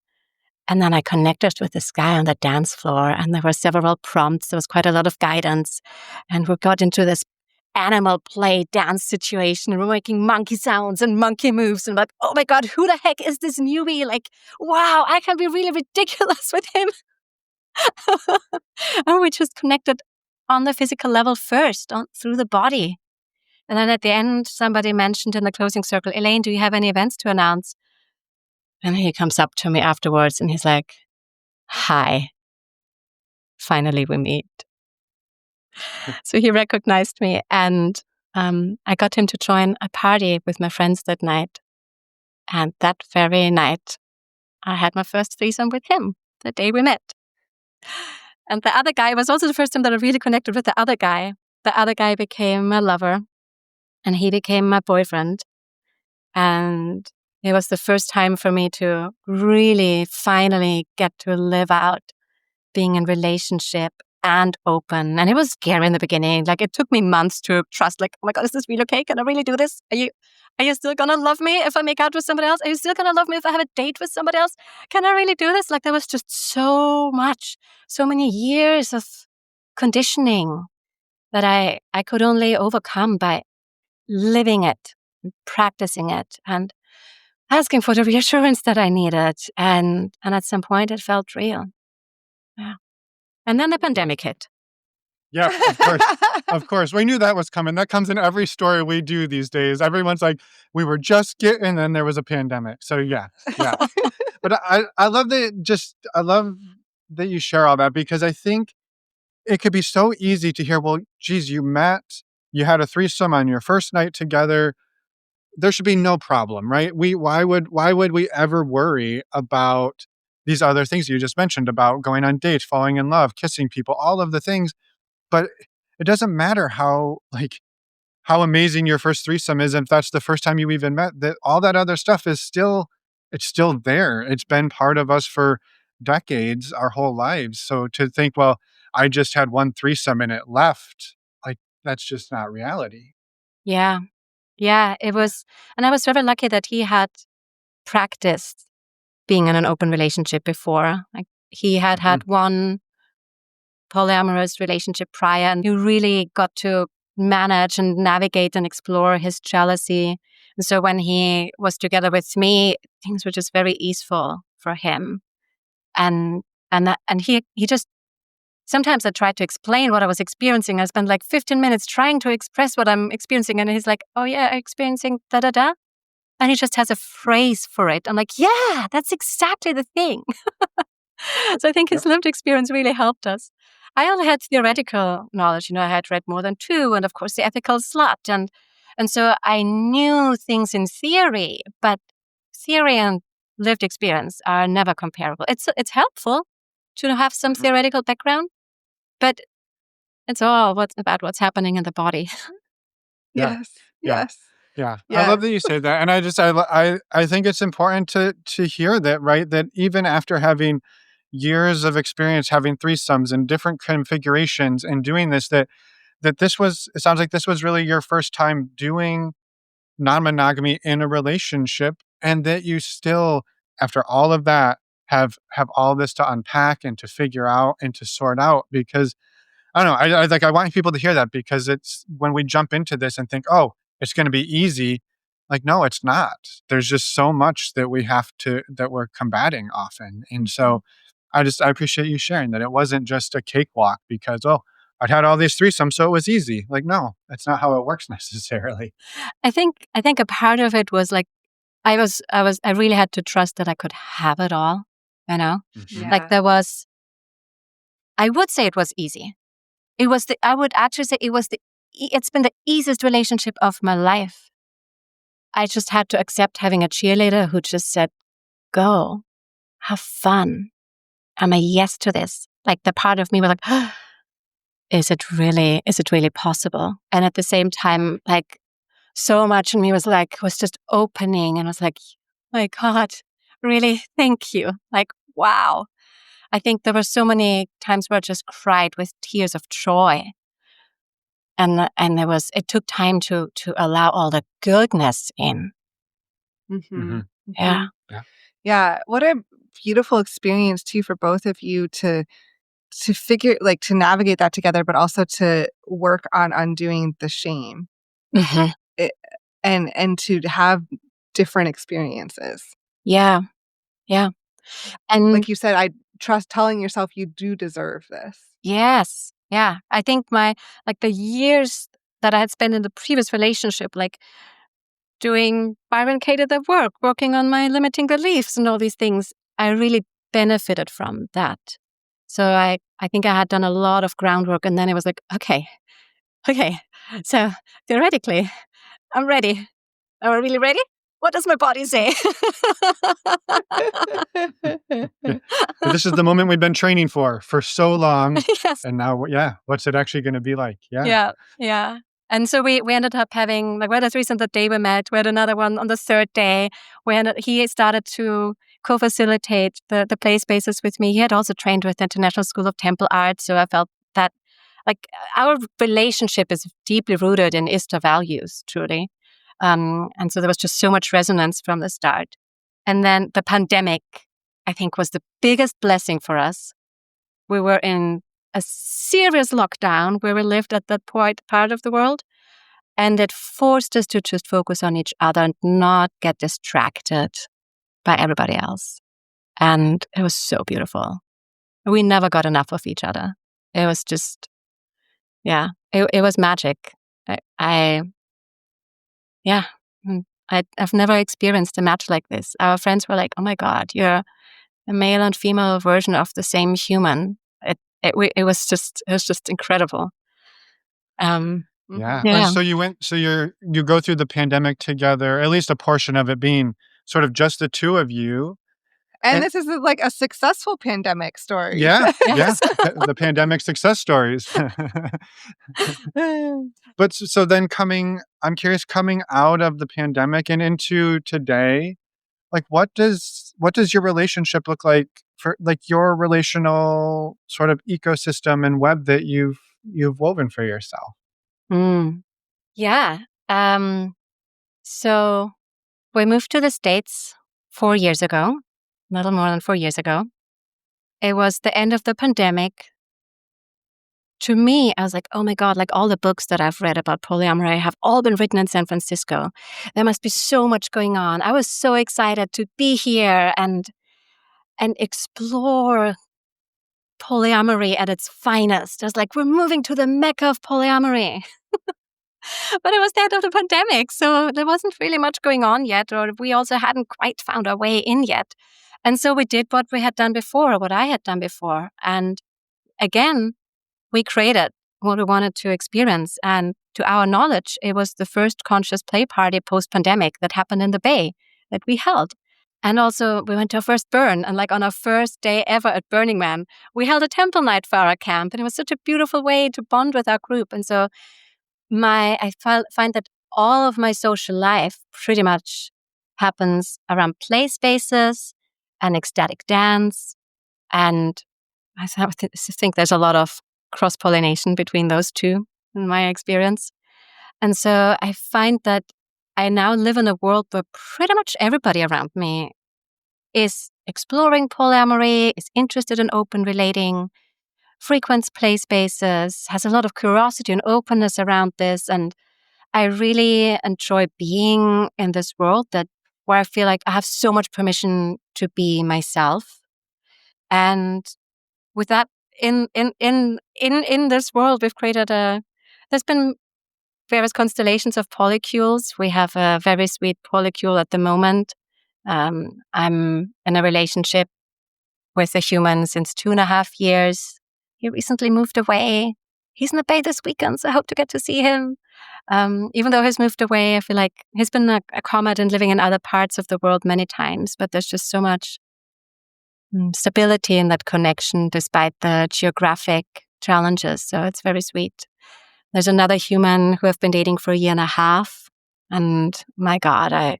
And then I connected with this guy on the dance floor and there were several prompts. There was quite a lot of guidance. And we got into this animal play dance situation. And we're making monkey sounds and monkey moves. And like, oh my God, who the heck is this newbie? Like, wow, I can be really ridiculous with him. And we just connected on the physical level first, through the body. And then at the end, somebody mentioned in the closing circle, Elaine, do you have any events to announce? And he comes up to me afterwards and he's like, hi, finally we meet. So he recognized me and I got him to join a party with my friends that night. And that very night, I had my first threesome with him, the day we met. And the other guy, was also the first time that I really connected with the other guy. The other guy became my lover and he became my boyfriend. And it was the first time for me to really finally get to live out being in relationship and open. And it was scary in the beginning. Like, it took me months to trust, like, oh my God, is this really okay? Can I really do this? Are you still gonna love me if I make out with somebody else? Are you still gonna love me if I have a date with somebody else? Can I really do this? Like, there was just so many years of conditioning that I could only overcome by living it, practicing it, and asking for the reassurance that I needed. And at some point it felt real. Yeah. And then the pandemic hit. Yep, of course. Of course. We knew that was coming. That comes in every story we do these days. Everyone's like, we were just getting, and then there was a pandemic. So yeah. But I love that you share all that, because I think it could be so easy to hear, well, geez, you met, you had a threesome on your first night together. There should be no problem, right? Why would we ever worry about these other things you just mentioned about going on dates, falling in love, kissing people, all of the things? But it doesn't matter how amazing your first threesome is, if that's the first time you even met, that all that other stuff is still there. It's been part of us for decades, our whole lives. So to think, well, I just had one threesome and it left, like, that's just not reality. Yeah. Yeah, it was. And I was very lucky that he had practiced being in an open relationship before. Like, he had had one polyamorous relationship prior, and he really got to manage and navigate and explore his jealousy. And so when he was together with me, things were just very easeful for him. And he just, sometimes I tried to explain what I was experiencing. I spent like 15 minutes trying to express what I'm experiencing. And he's like, oh yeah, experiencing da-da-da. And he just has a phrase for it. I'm like, yeah, that's exactly the thing. So I think his lived experience really helped us. I only had theoretical knowledge. I had read More Than Two, and of course The Ethical Slut. And so I knew things in theory, but theory and lived experience are never comparable. It's helpful to have some theoretical background, but it's all about what's happening in the body. Yes. Yeah. I love that you say that. And I think it's important to hear that, right? That even after having years of experience having threesomes in different configurations and doing this, that it sounds like this was really your first time doing non-monogamy in a relationship, and that you still, after all of that, have all this to unpack and to figure out and to sort out. Because I don't know, I want people to hear that, because it's when we jump into this and think, oh, it's going to be easy. Like, no, it's not. There's just so much that we're combating often. And so I appreciate you sharing that it wasn't just a cakewalk because, oh, I'd had all these threesomes, so it was easy. Like, no, that's not how it works necessarily. I think a part of it was like, I really had to trust that I could have it all, Yeah. Like, I would say it was easy. I would actually say it's been the easiest relationship of my life. I just had to accept having a cheerleader who just said, go, have fun. I'm a yes to this. Like, the part of me was like, oh, is it really possible? And at the same time, like, so much in me was just opening, and I was like, my God, really? Thank you. Like, wow. I think there were so many times where I just cried with tears of joy. And it took time to allow all the goodness in. Yeah. Yeah. What a beautiful experience too for both of you to figure, like, to navigate that together, but also to work on undoing the shame. And to have different experiences. Yeah. And like you said, I trust telling yourself you do deserve this. Yes. Yeah. I think the years that I had spent in the previous relationship, like doing Byron Katie at work, working on my limiting beliefs and all these things, I really benefited from that. So I think I had done a lot of groundwork, and then it was like, okay. So theoretically, I'm ready. Am I really ready? What does my body say? This is the moment we've been training for so long. Yes. And now, what's it actually going to be like? Yeah. And so we ended up having, we had a threesome the day we met. We had another one on the third day. He started to co-facilitate the play spaces with me. He had also trained with the International School of Temple Art, so I felt like our relationship is deeply rooted in ISTA values, truly. And so there was just so much resonance from the start. And then the pandemic, I think, was the biggest blessing for us. We were in a serious lockdown where we lived at that part of the world. And it forced us to just focus on each other and not get distracted by everybody else. And it was so beautiful. We never got enough of each other. It was just, it was magic. I've never experienced a match like this. Our friends were like, "Oh my God, you're a male and female version of the same human." It was just incredible. Yeah. Yeah. So you go through the pandemic together, at least a portion of it being sort of just the two of you. And this is like a successful pandemic story. Yeah. Yes. The pandemic success stories. But so then I'm curious, coming out of the pandemic and into today, like what does your relationship look like for like your relational sort of ecosystem and web that you've woven for yourself? Yeah. So we moved to the States 4 years ago, a little more than 4 years ago. It was the end of the pandemic. To me, I was like, oh my God, like all the books that I've read about polyamory have all been written in San Francisco. There must be so much going on. I was so excited to be here and explore polyamory at its finest. I was like, we're moving to the mecca of polyamory. But it was the end of the pandemic, so there wasn't really much going on yet, or we also hadn't quite found our way in yet. And so we did what we had done before, or what I had done before. And again, we created what we wanted to experience. And to our knowledge, it was the first conscious play party post-pandemic that happened in the Bay that we held. And also, we went to our first burn. And like on our first day ever at Burning Man, we held a temple night for our camp. And it was such a beautiful way to bond with our group. And so I find that all of my social life pretty much happens around play spaces and ecstatic dance. And I think there's a lot of cross-pollination between those two in my experience. And so I find that I now live in a world where pretty much everybody around me is exploring polyamory, is interested in open relating, frequents play spaces, has a lot of curiosity and openness around this. And I really enjoy being in this world where I feel like I have so much permission to be myself. And with that, in this world, we've created there's been various constellations of polycules. We have a very sweet polycule at the moment. I'm in a relationship with a human since 2.5 years. He recently moved away. He's in the Bay this weekend, so I hope to get to see him. Even though he's moved away, I feel like he's been a comrade and living in other parts of the world many times, but there's just so much stability in that connection despite the geographic challenges. So it's very sweet. There's another human who I've been dating for 1.5 years. And my God, I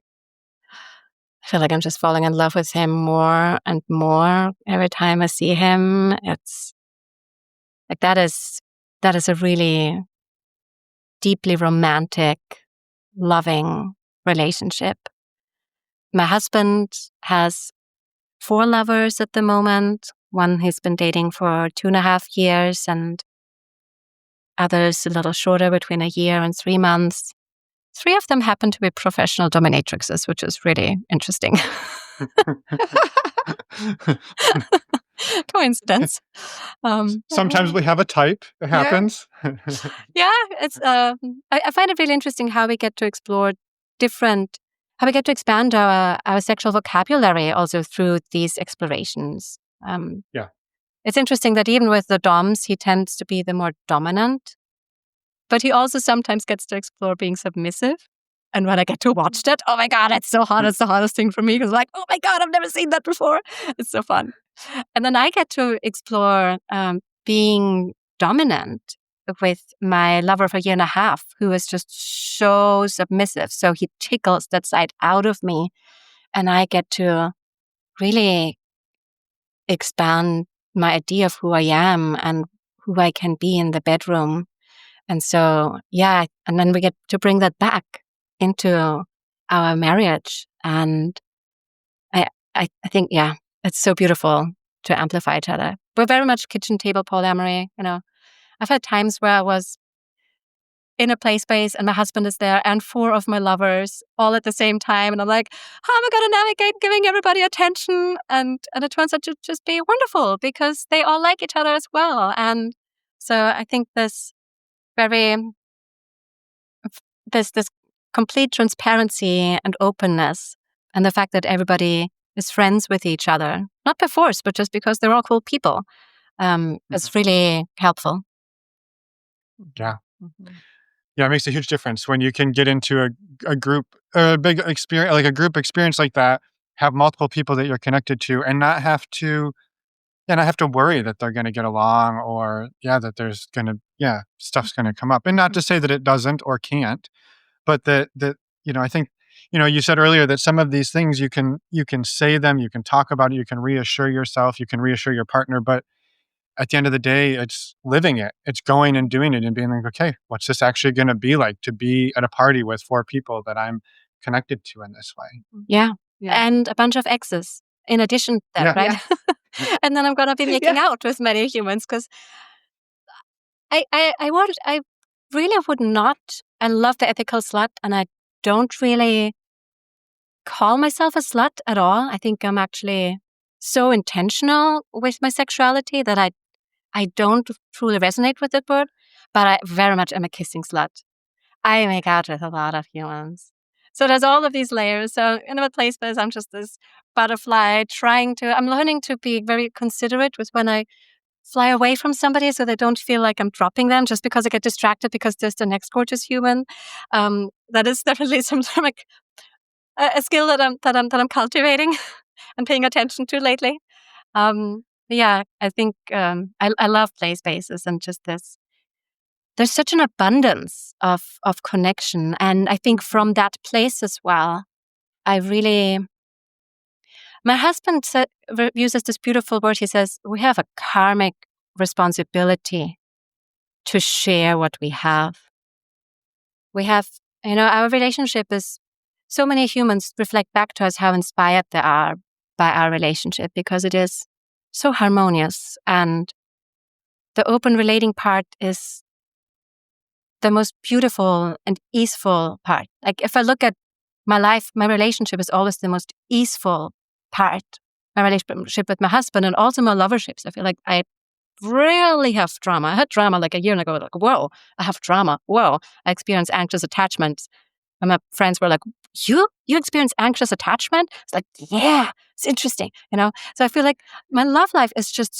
feel like I'm just falling in love with him more and more every time I see him. It's like that is a really deeply romantic, loving relationship. My husband has 4 lovers at the moment. One he's been dating for 2.5 years, and others a little shorter, between 1 year and 3 months. 3 of them happen to be professional dominatrixes, which is really interesting. Coincidence. Sometimes we have a type. It happens. Yeah, it's. I find it really interesting how we get to explore how we get to expand our sexual vocabulary also through these explorations. Yeah. It's interesting that even with the doms, he tends to be the more dominant, but he also sometimes gets to explore being submissive. And when I get to watch that, oh my God, it's so hot. It's the hottest thing for me because like, oh my God, I've never seen that before. It's so fun. And then I get to explore being dominant with my lover for 1.5 years, who is just so submissive. So he tickles that side out of me. And I get to really expand my idea of who I am and who I can be in the bedroom. And so, yeah, and then we get to bring that back into our marriage. And I think, yeah, it's so beautiful to amplify each other. We're very much kitchen table polyamory. I've had times where I was in a play space and my husband is there and 4 of my lovers all at the same time. And I'm like, how am I going to navigate giving everybody attention? And it turns out to just be wonderful because they all like each other as well. And so I think this complete transparency and openness and the fact that everybody is friends with each other, not by force, but just because they're all cool people, is really helpful. Yeah. Yeah, it makes a huge difference when you can get into a group, a big experience, like a group experience like that, have multiple people that you're connected to and not have to worry that they're going to get along or, that there's going to, stuff's going to come up. And not to say that it doesn't or can't, but that, I think, you said earlier that some of these things you can say them, you can talk about it, you can reassure yourself, you can reassure your partner, but at the end of the day, it's living it. It's going and doing it and being like, okay, what's this actually going to be like to be at a party with 4 people that I'm connected to in this way? Yeah. And a bunch of exes in addition to that, right? Yeah. And then I'm going to be making out with many humans because I really would not. I love the ethical slut and I don't really call myself a slut at all. I think I'm actually so intentional with my sexuality that I don't truly resonate with that word, but I very much am a kissing slut. I make out with a lot of humans. So there's all of these layers. So in a place space, I'm just this butterfly I'm learning to be very considerate with when I fly away from somebody so they don't feel like I'm dropping them just because I get distracted because there's the next gorgeous human. That is definitely some sort of like a skill that I'm cultivating and paying attention to lately. I think I love play spaces and just this. There's such an abundance of connection, and I think from that place as well, my husband uses this beautiful word. He says we have a karmic responsibility to share what we have. We have, our relationship is. So many humans reflect back to us how inspired they are by our relationship because it is so harmonious. And the open relating part is the most beautiful and easeful part. Like if I look at my life, my relationship is always the most easeful part. My relationship with my husband and also my loverships. I feel like I rarely have drama. I had drama like a year ago. Like, whoa, I have drama. Whoa, I experience anxious attachments. And my friends were like, you experience anxious attachment? It's like, yeah, it's interesting, So I feel like my love life is just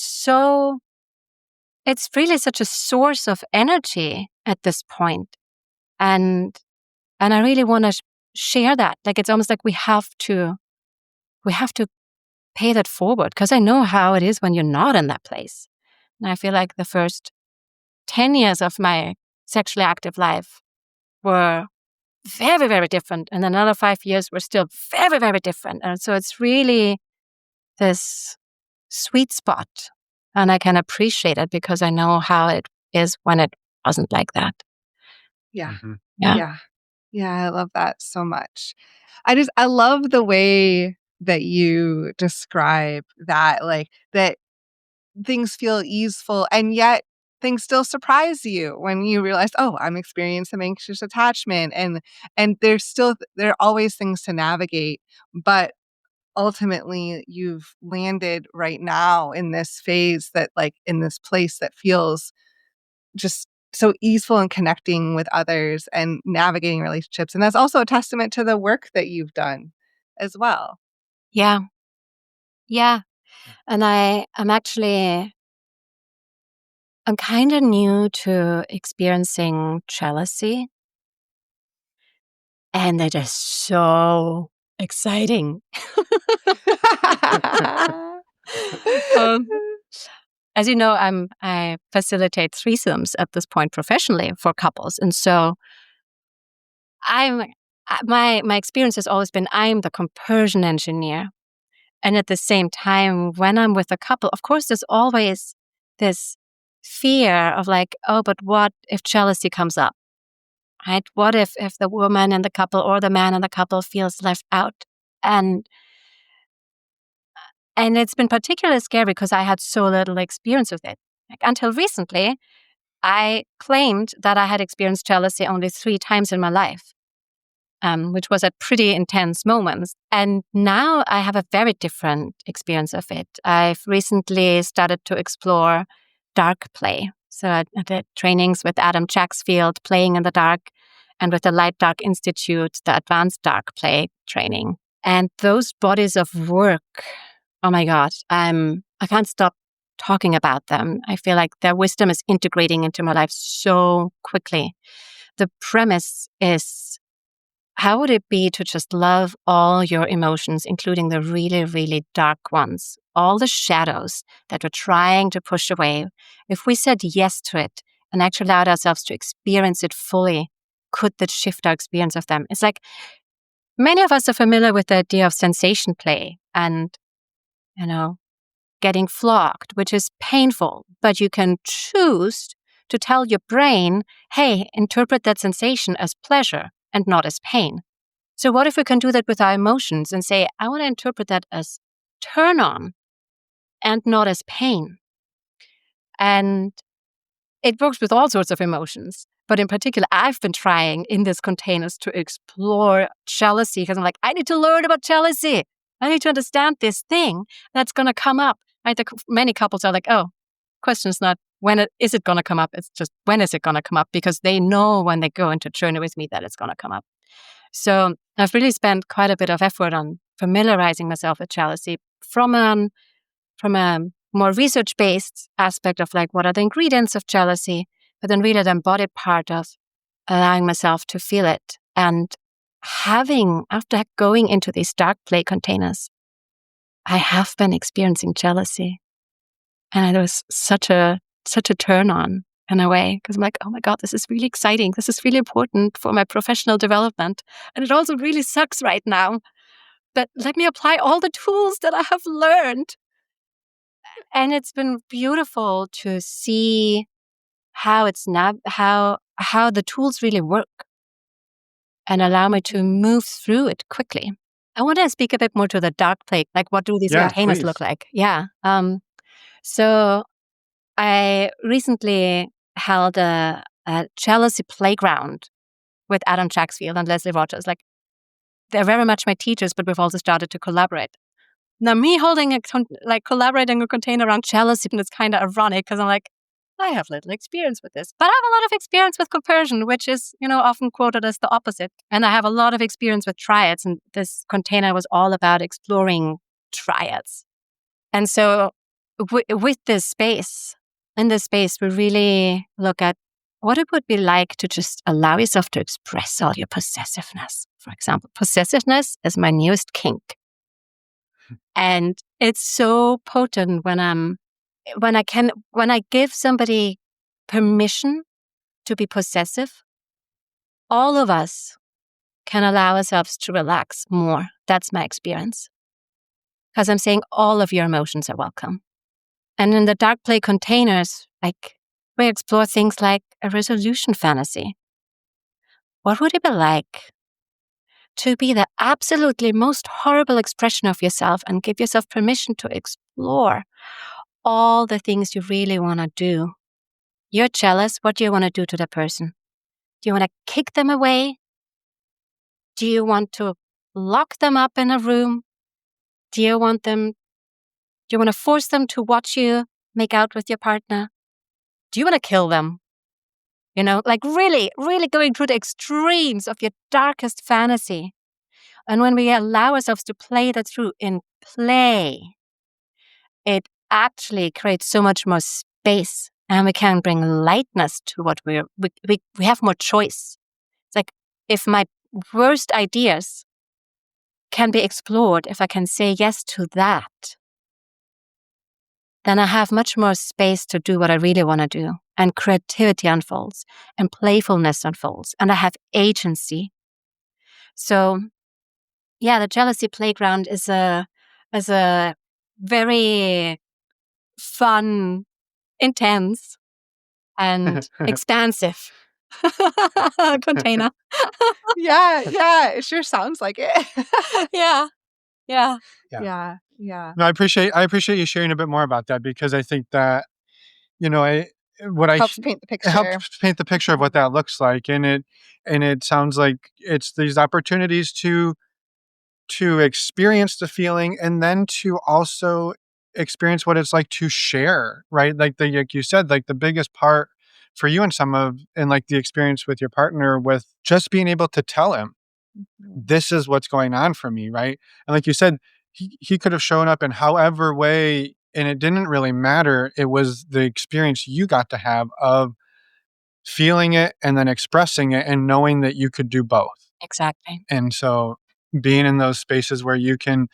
it's really such a source of energy at this point. And I really want to share that. Like, it's almost like we have to pay that forward because I know how it is when you're not in that place. And I feel like the first 10 years of my sexually active life were very, very different. And another 5 years were still very, very different. And so it's really this sweet spot. And I can appreciate it because I know how it is when it wasn't like that. Yeah. Mm-hmm. Yeah. Yeah, I love that so much. I love the way that you describe that, like that things feel easeful and yet things still surprise you when you realize, oh, I'm experiencing some anxious attachment and there are always things to navigate, but ultimately you've landed right now in this phase that like in this place that feels just so easeful and connecting with others and navigating relationships. And that's also a testament to the work that you've done as well. Yeah. Yeah. And I'm kind of new to experiencing jealousy. And it is so exciting. As you know, I facilitate threesomes at this point professionally for couples. And so my experience has always been I'm the compersion engineer. And at the same time, when I'm with a couple, of course, there's always this fear of like, oh, but what if jealousy comes up, right? What if the woman in the couple or the man in the couple feels left out? And it's been particularly scary because I had so little experience with it. Like, until recently, I claimed that I had experienced jealousy only 3 times in my life, which was at pretty intense moments. And now I have a very different experience of it. I've recently started to explore dark play. So I did trainings with Adam Jacksfield, Playing in the Dark, and with the Light Dark Institute, the Advanced Dark Play training. And those bodies of work, oh my God, I can't stop talking about them. I feel like their wisdom is integrating into my life so quickly. The premise is, how would it be to just love all your emotions, including the really, really dark ones, all the shadows that we're trying to push away? If we said yes to it and actually allowed ourselves to experience it fully, could that shift our experience of them? It's like many of us are familiar with the idea of sensation play and, getting flogged, which is painful, but you can choose to tell your brain, hey, interpret that sensation as pleasure and not as pain. So what if we can do that with our emotions and say, I want to interpret that as turn on and not as pain? And it works with all sorts of emotions. But in particular, I've been trying in these containers to explore jealousy because I'm like, I need to learn about jealousy. I need to understand this thing that's going to come up. Right? Many couples are like, oh, question is not is it going to come up? It's just, when is it going to come up? Because they know when they go into a journey with me that it's going to come up. So I've really spent quite a bit of effort on familiarizing myself with jealousy from a more research-based aspect of like, what are the ingredients of jealousy? But then really the embodied part of allowing myself to feel it. And after going into these dark play containers, I have been experiencing jealousy. And it was such a turn on in a way, because I'm like, oh my God, this is really exciting. This is really important for my professional development. And it also really sucks right now. But let me apply all the tools that I have learned. And it's been beautiful to see how the tools really work and allow me to move through it quickly. I want to speak a bit more to the dark play, like what do these containers please. look like? Yeah. So I recently held a jealousy playground with Adam Jacksfield and Leslie Rogers. Like, they're very much my teachers, but we've also started to collaborate. Now, me collaborating a container around jealousy is kind of ironic because I'm like, I have little experience with this, but I have a lot of experience with compersion, which is, often quoted as the opposite. And I have a lot of experience with triads, and this container was all about exploring triads. And so with this space, we really look at what it would be like to just allow yourself to express all your possessiveness. For example, possessiveness is my newest kink. And it's so potent when I give somebody permission to be possessive. All of us can allow ourselves to relax more. That's my experience. Because I'm saying all of your emotions are welcome. And in the dark play containers, like, we explore things like a resolution fantasy. What would it be like to be the absolutely most horrible expression of yourself and give yourself permission to explore all the things you really want to do? You're jealous. What do you want to do to the person? Do you want to kick them away? Do you want to lock them up in a room? Do you want to force them to watch you make out with your partner? Do you want to kill them? Like really, really going through the extremes of your darkest fantasy. And when we allow ourselves to play that through in play, it actually creates so much more space, and we can bring lightness to what we have more choice. It's like, if my worst ideas can be explored, if I can say yes to that, then I have much more space to do what I really want to do. And creativity unfolds, and playfulness unfolds, and I have agency. So, yeah, the jealousy playground is a very fun, intense, and expansive container. Yeah, it sure sounds like it. Yeah. Yeah. No, I appreciate you sharing a bit more about that, because I think that, Helps paint the it picture. helps paint the picture of what that looks like. And it sounds like it's these opportunities to experience the feeling, and then to also experience what it's like to share, right? Like you said, like the biggest part for you and like the experience with your partner, with just being able to tell him, this is what's going on for me, right? And like you said, he could have shown up in however way, and it didn't really matter. It was the experience you got to have of feeling it and then expressing it, and knowing that you could do both. Exactly. And so being in those spaces where you can,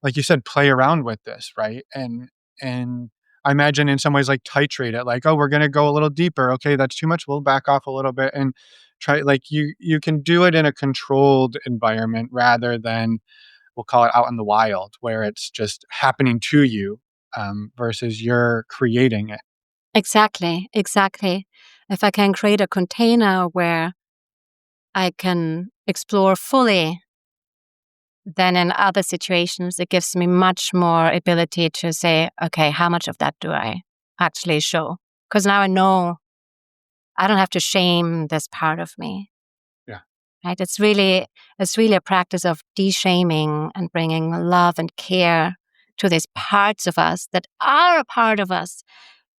like you said, play around with this, right? And I imagine in some ways like titrate it, like, oh, we're going to go a little deeper. Okay, that's too much. We'll back off a little bit and try, like you can do it in a controlled environment, rather than, we'll call it, out in the wild, where it's just happening to you, versus you're creating it. Exactly. If I can create a container where I can explore fully, then in other situations, it gives me much more ability to say, okay, how much of that do I actually show? Because now I know I don't have to shame this part of me. Yeah. Right? It's really a practice of de-shaming and bringing love and care to these parts of us that are a part of us,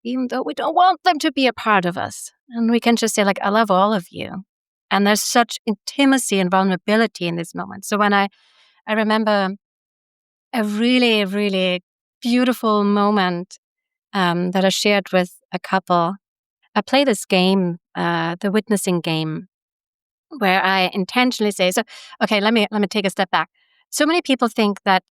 even though we don't want them to be a part of us. And we can just say, like, I love all of you. And there's such intimacy and vulnerability in this moment. So when I remember a really, really beautiful moment that I shared with a couple. I play this game, the witnessing game, where I intentionally say, so, okay, let me take a step back. So many people think that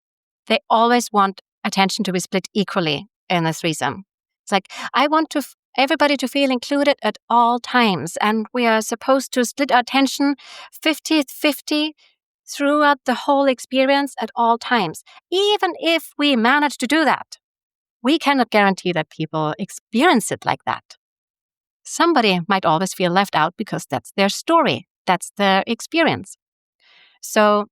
they always want attention to be split equally in a threesome. It's like, I want everybody to feel included at all times, and we are supposed to split our attention 50-50 throughout the whole experience at all times. Even if we manage to do that, we cannot guarantee that people experience it like that. Somebody might always feel left out because that's their story, that's their experience. So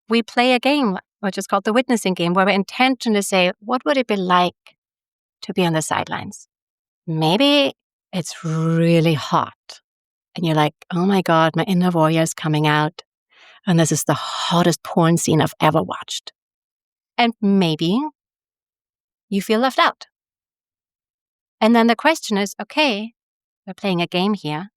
we play a game, which is called the witnessing game, where we intentionally say, what would it be like to be on the sidelines? Maybe it's really hot, and you're like, oh my God, my inner warrior is coming out, and this is the hottest porn scene I've ever watched. And maybe you feel left out. And then the question is, okay, we're playing a game here.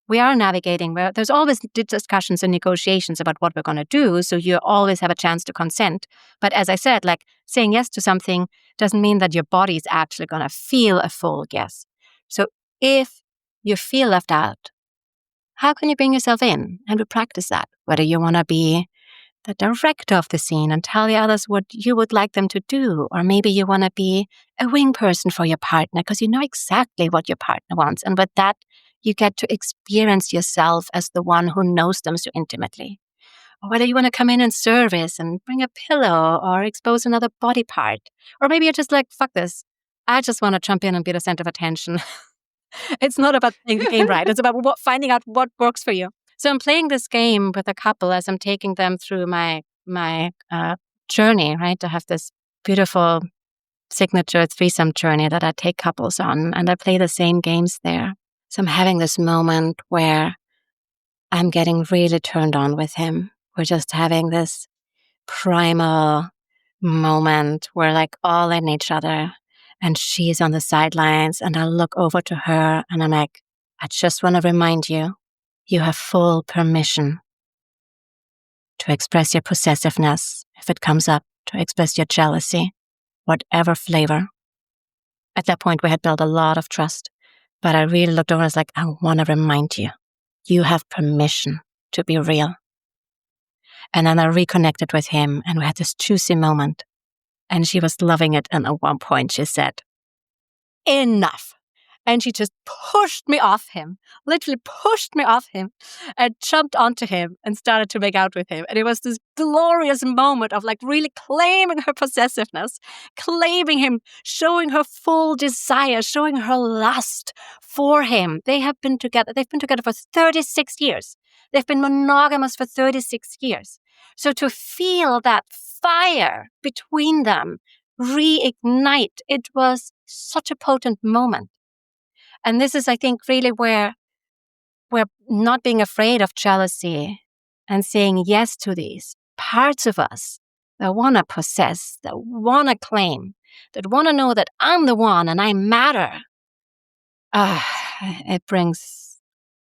We are navigating where there's always discussions and negotiations about what we're going to do. So you always have a chance to consent. But as I said, like, saying yes to something doesn't mean that your body is actually going to feel a full yes. So if you feel left out, how can you bring yourself in? And we practice that, whether you want to be the director of the scene and tell the others what you would like them to do. Or maybe you want to be a wing person for your partner because you know exactly what your partner wants. And with that, you get to experience yourself as the one who knows them so intimately. Or whether you want to come in and service and bring a pillow or expose another body part. Or maybe you're just like, fuck this. I just want to jump in and be the center of attention. It's not about playing the game right. It's about finding out what works for you. So I'm playing this game with a couple as I'm taking them through my journey, right? To have this beautiful signature threesome journey that I take couples on, and I play the same games there. So I'm having this moment where I'm getting really turned on with him. We're just having this primal moment. We're like all in each other, and she's on the sidelines, and I look over to her and I'm like, I just want to remind you, you have full permission to express your possessiveness if it comes up, to express your jealousy, whatever flavor. At that point, we had built a lot of trust, but I really looked over and was like, I want to remind you, you have permission to be real. And then I reconnected with him, and we had this juicy moment, and she was loving it. And at one point she said, enough. And she just pushed me off him, literally pushed me off him and jumped onto him and started to make out with him. And it was this glorious moment of like really claiming her possessiveness, claiming him, showing her full desire, showing her lust for him. They've been together for 36 years. They've been monogamous for 36 years. So to feel that fire between them reignite, it was such a potent moment. And this is, I think, really where we're not being afraid of jealousy and saying yes to these parts of us that want to possess, that want to claim, that want to know that I'm the one and I matter. It brings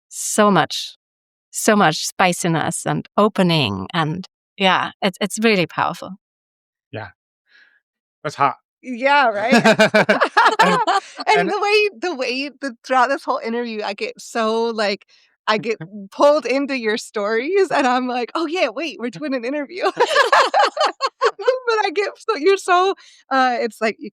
so much spiciness and opening. And yeah, it's really powerful. Yeah. That's hot. Yeah, right. And- the way throughout this whole interview, I get so like I get pulled into your stories, and I'm like, oh yeah, wait, we're doing an interview. But I get so you're so it's like you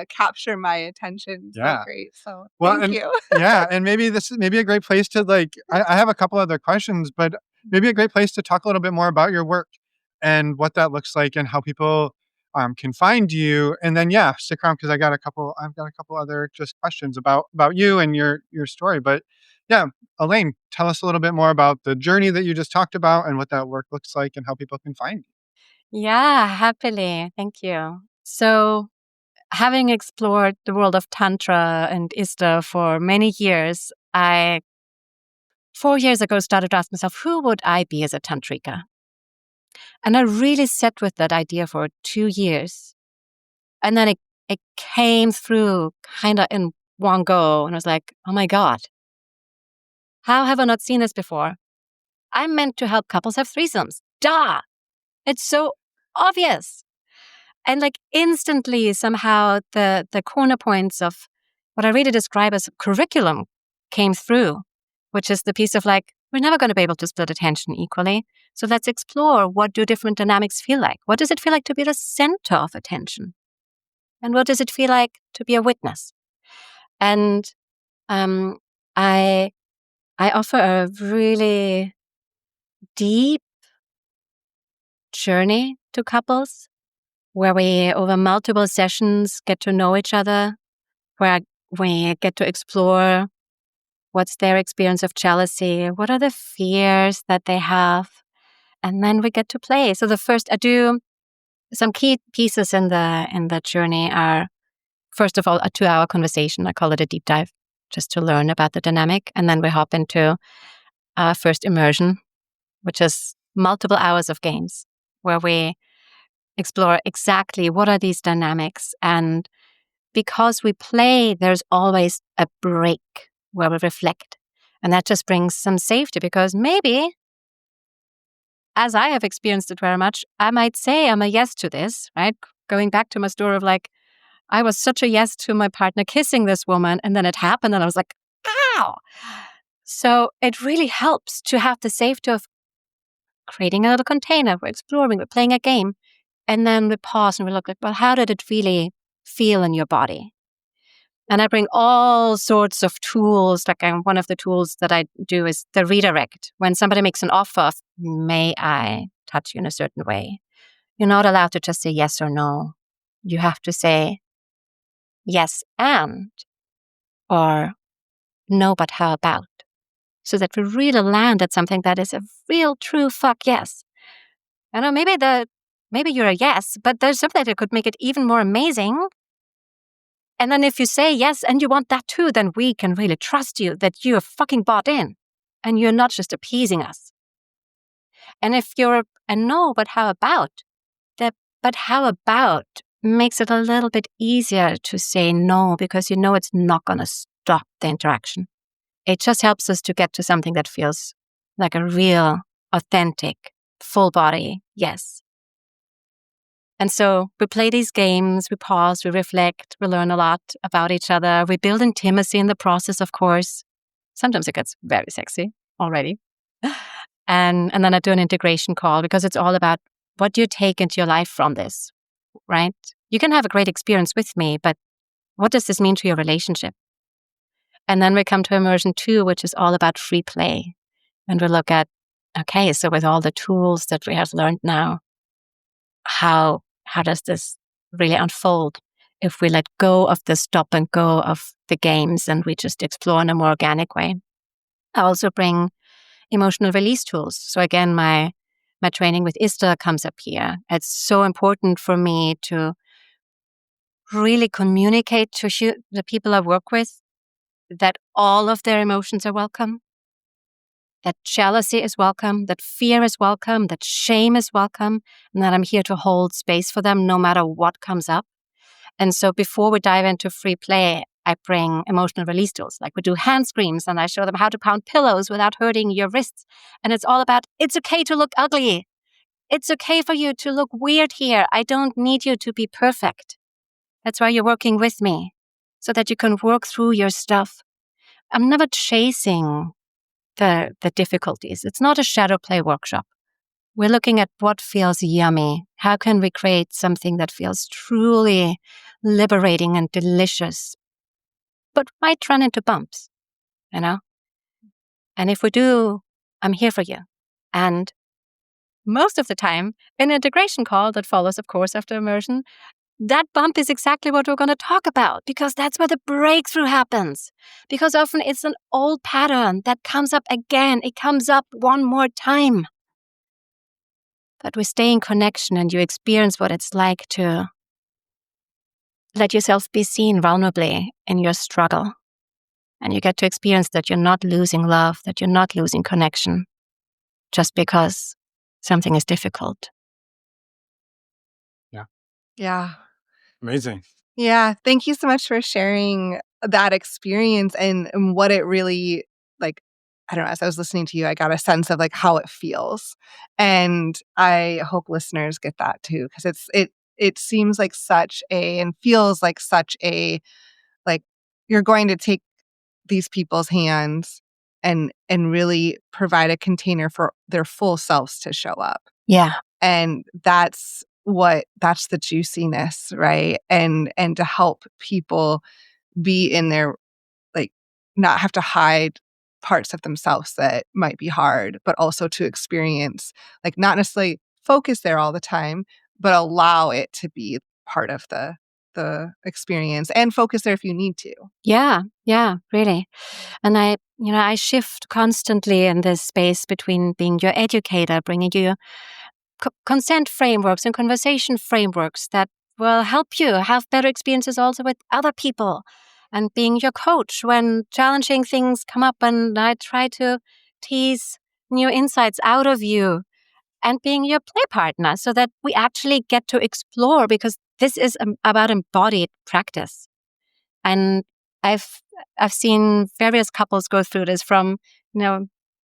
capture my attention so Yeah. great. So Well, thank you. Yeah, and maybe this is maybe a great place to like. I have a couple other questions, but maybe a great place to talk a little bit more about your work and what that looks like and how people can find you. And then yeah, stick around because I've got a couple other just questions about you and your story. But yeah, Elaine, tell us a little bit more about the journey that you just talked about and what that work looks like and how people can find you. Yeah, happily. Thank you. So, having explored the world of Tantra and Ista for many years, I 4 years ago started to ask myself, who would I be as a Tantrika? And I really sat with that idea for 2 years. And then it came through kind of in one go. And I was like, oh my God, how have I not seen this before? I'm meant to help couples have threesomes. Duh! It's so obvious. And like instantly, somehow, the corner points of what I really describe as curriculum came through, which is the piece of like, we're never going to be able to split attention equally. So let's explore, what do different dynamics feel like? What does it feel like to be the center of attention? And what does it feel like to be a witness? And I offer a really deep journey to couples where we, over multiple sessions, get to know each other, where we get to explore what's their experience of jealousy, what are the fears that they have, and then we get to play. So I do some key pieces in the journey are, first of all, a 2-hour conversation. I call it a deep dive, just to learn about the dynamic, and then we hop into our first immersion, which is multiple hours of games where we explore exactly what are these dynamics. And because we play, there's always a break where we reflect. And that just brings some safety, because maybe, as I have experienced it very much, I might say I'm a yes to this, right? Going back to my story of like, I was such a yes to my partner kissing this woman, and then it happened and I was like, ow! So it really helps to have the safety of creating a little container. We're exploring, we're playing a game. And then we pause and we look like, well, how did it really feel in your body? And I bring all sorts of tools. Like one of the tools that I do is the redirect. When somebody makes an offer of, may I touch you in a certain way? You're not allowed to just say yes or no. You have to say yes and, or no, but how about? So that we really land at something that is a real true fuck yes. I know maybe you're a yes, but there's something that could make it even more amazing. And then if you say yes and you want that too, then we can really trust you that you're fucking bought in and you're not just appeasing us. And if you're a no, but how about? That but how about makes it a little bit easier to say no, because you know it's not going to stop the interaction. It just helps us to get to something that feels like a real, authentic, full body yes. And so we play these games, we pause, we reflect, we learn a lot about each other. We build intimacy in the process, of course. Sometimes it gets very sexy already. And then I do an integration call, because it's all about, what do you take into your life from this, right? You can have a great experience with me, but what does this mean to your relationship? And then we come to immersion 2, which is all about free play. And we look at, okay, so with all the tools that we have learned now, how does this really unfold if we let go of the stop and go of the games and we just explore in a more organic way? I also bring emotional release tools. So again, my training with Ista comes up here. It's so important for me to really communicate to the people I work with that all of their emotions are welcome, that jealousy is welcome, that fear is welcome, that shame is welcome, and that I'm here to hold space for them no matter what comes up. And so before we dive into free play, I bring emotional release tools. Like we do hand screams and I show them how to pound pillows without hurting your wrists. And it's all about, it's okay to look ugly. It's okay for you to look weird here. I don't need you to be perfect. That's why you're working with me, so that you can work through your stuff. I'm never chasing the difficulties. It's not a shadow play workshop. We're looking at what feels yummy. How can we create something that feels truly liberating and delicious, but might run into bumps, you know? And if we do, I'm here for you. And most of the time, an integration call that follows, of course, after immersion, that bump is exactly what we're going to talk about, because that's where the breakthrough happens. Because often it's an old pattern that comes up again. It comes up one more time. But we stay in connection and you experience what it's like to let yourself be seen vulnerably in your struggle. And you get to experience that you're not losing love, that you're not losing connection just because something is difficult. Yeah. Amazing. Yeah. Thank you so much for sharing that experience and what it really, like, I don't know, as I was listening to you, I got a sense of like how it feels. And I hope listeners get that too, because it seems like such a, and feels like such a, like, you're going to take these people's hands and really provide a container for their full selves to show up. Yeah. And that's the juiciness, right? And to help people be in their, like, not have to hide parts of themselves that might be hard, but also to experience, like, not necessarily focus there all the time, but allow it to be part of the experience, and focus there if you need to. Yeah, really. And I shift constantly in this space between being your educator, bringing you consent frameworks and conversation frameworks that will help you have better experiences also with other people, and being your coach when challenging things come up and I try to tease new insights out of you, and being your play partner so that we actually get to explore, because this is about embodied practice. And I've seen various couples go through this, from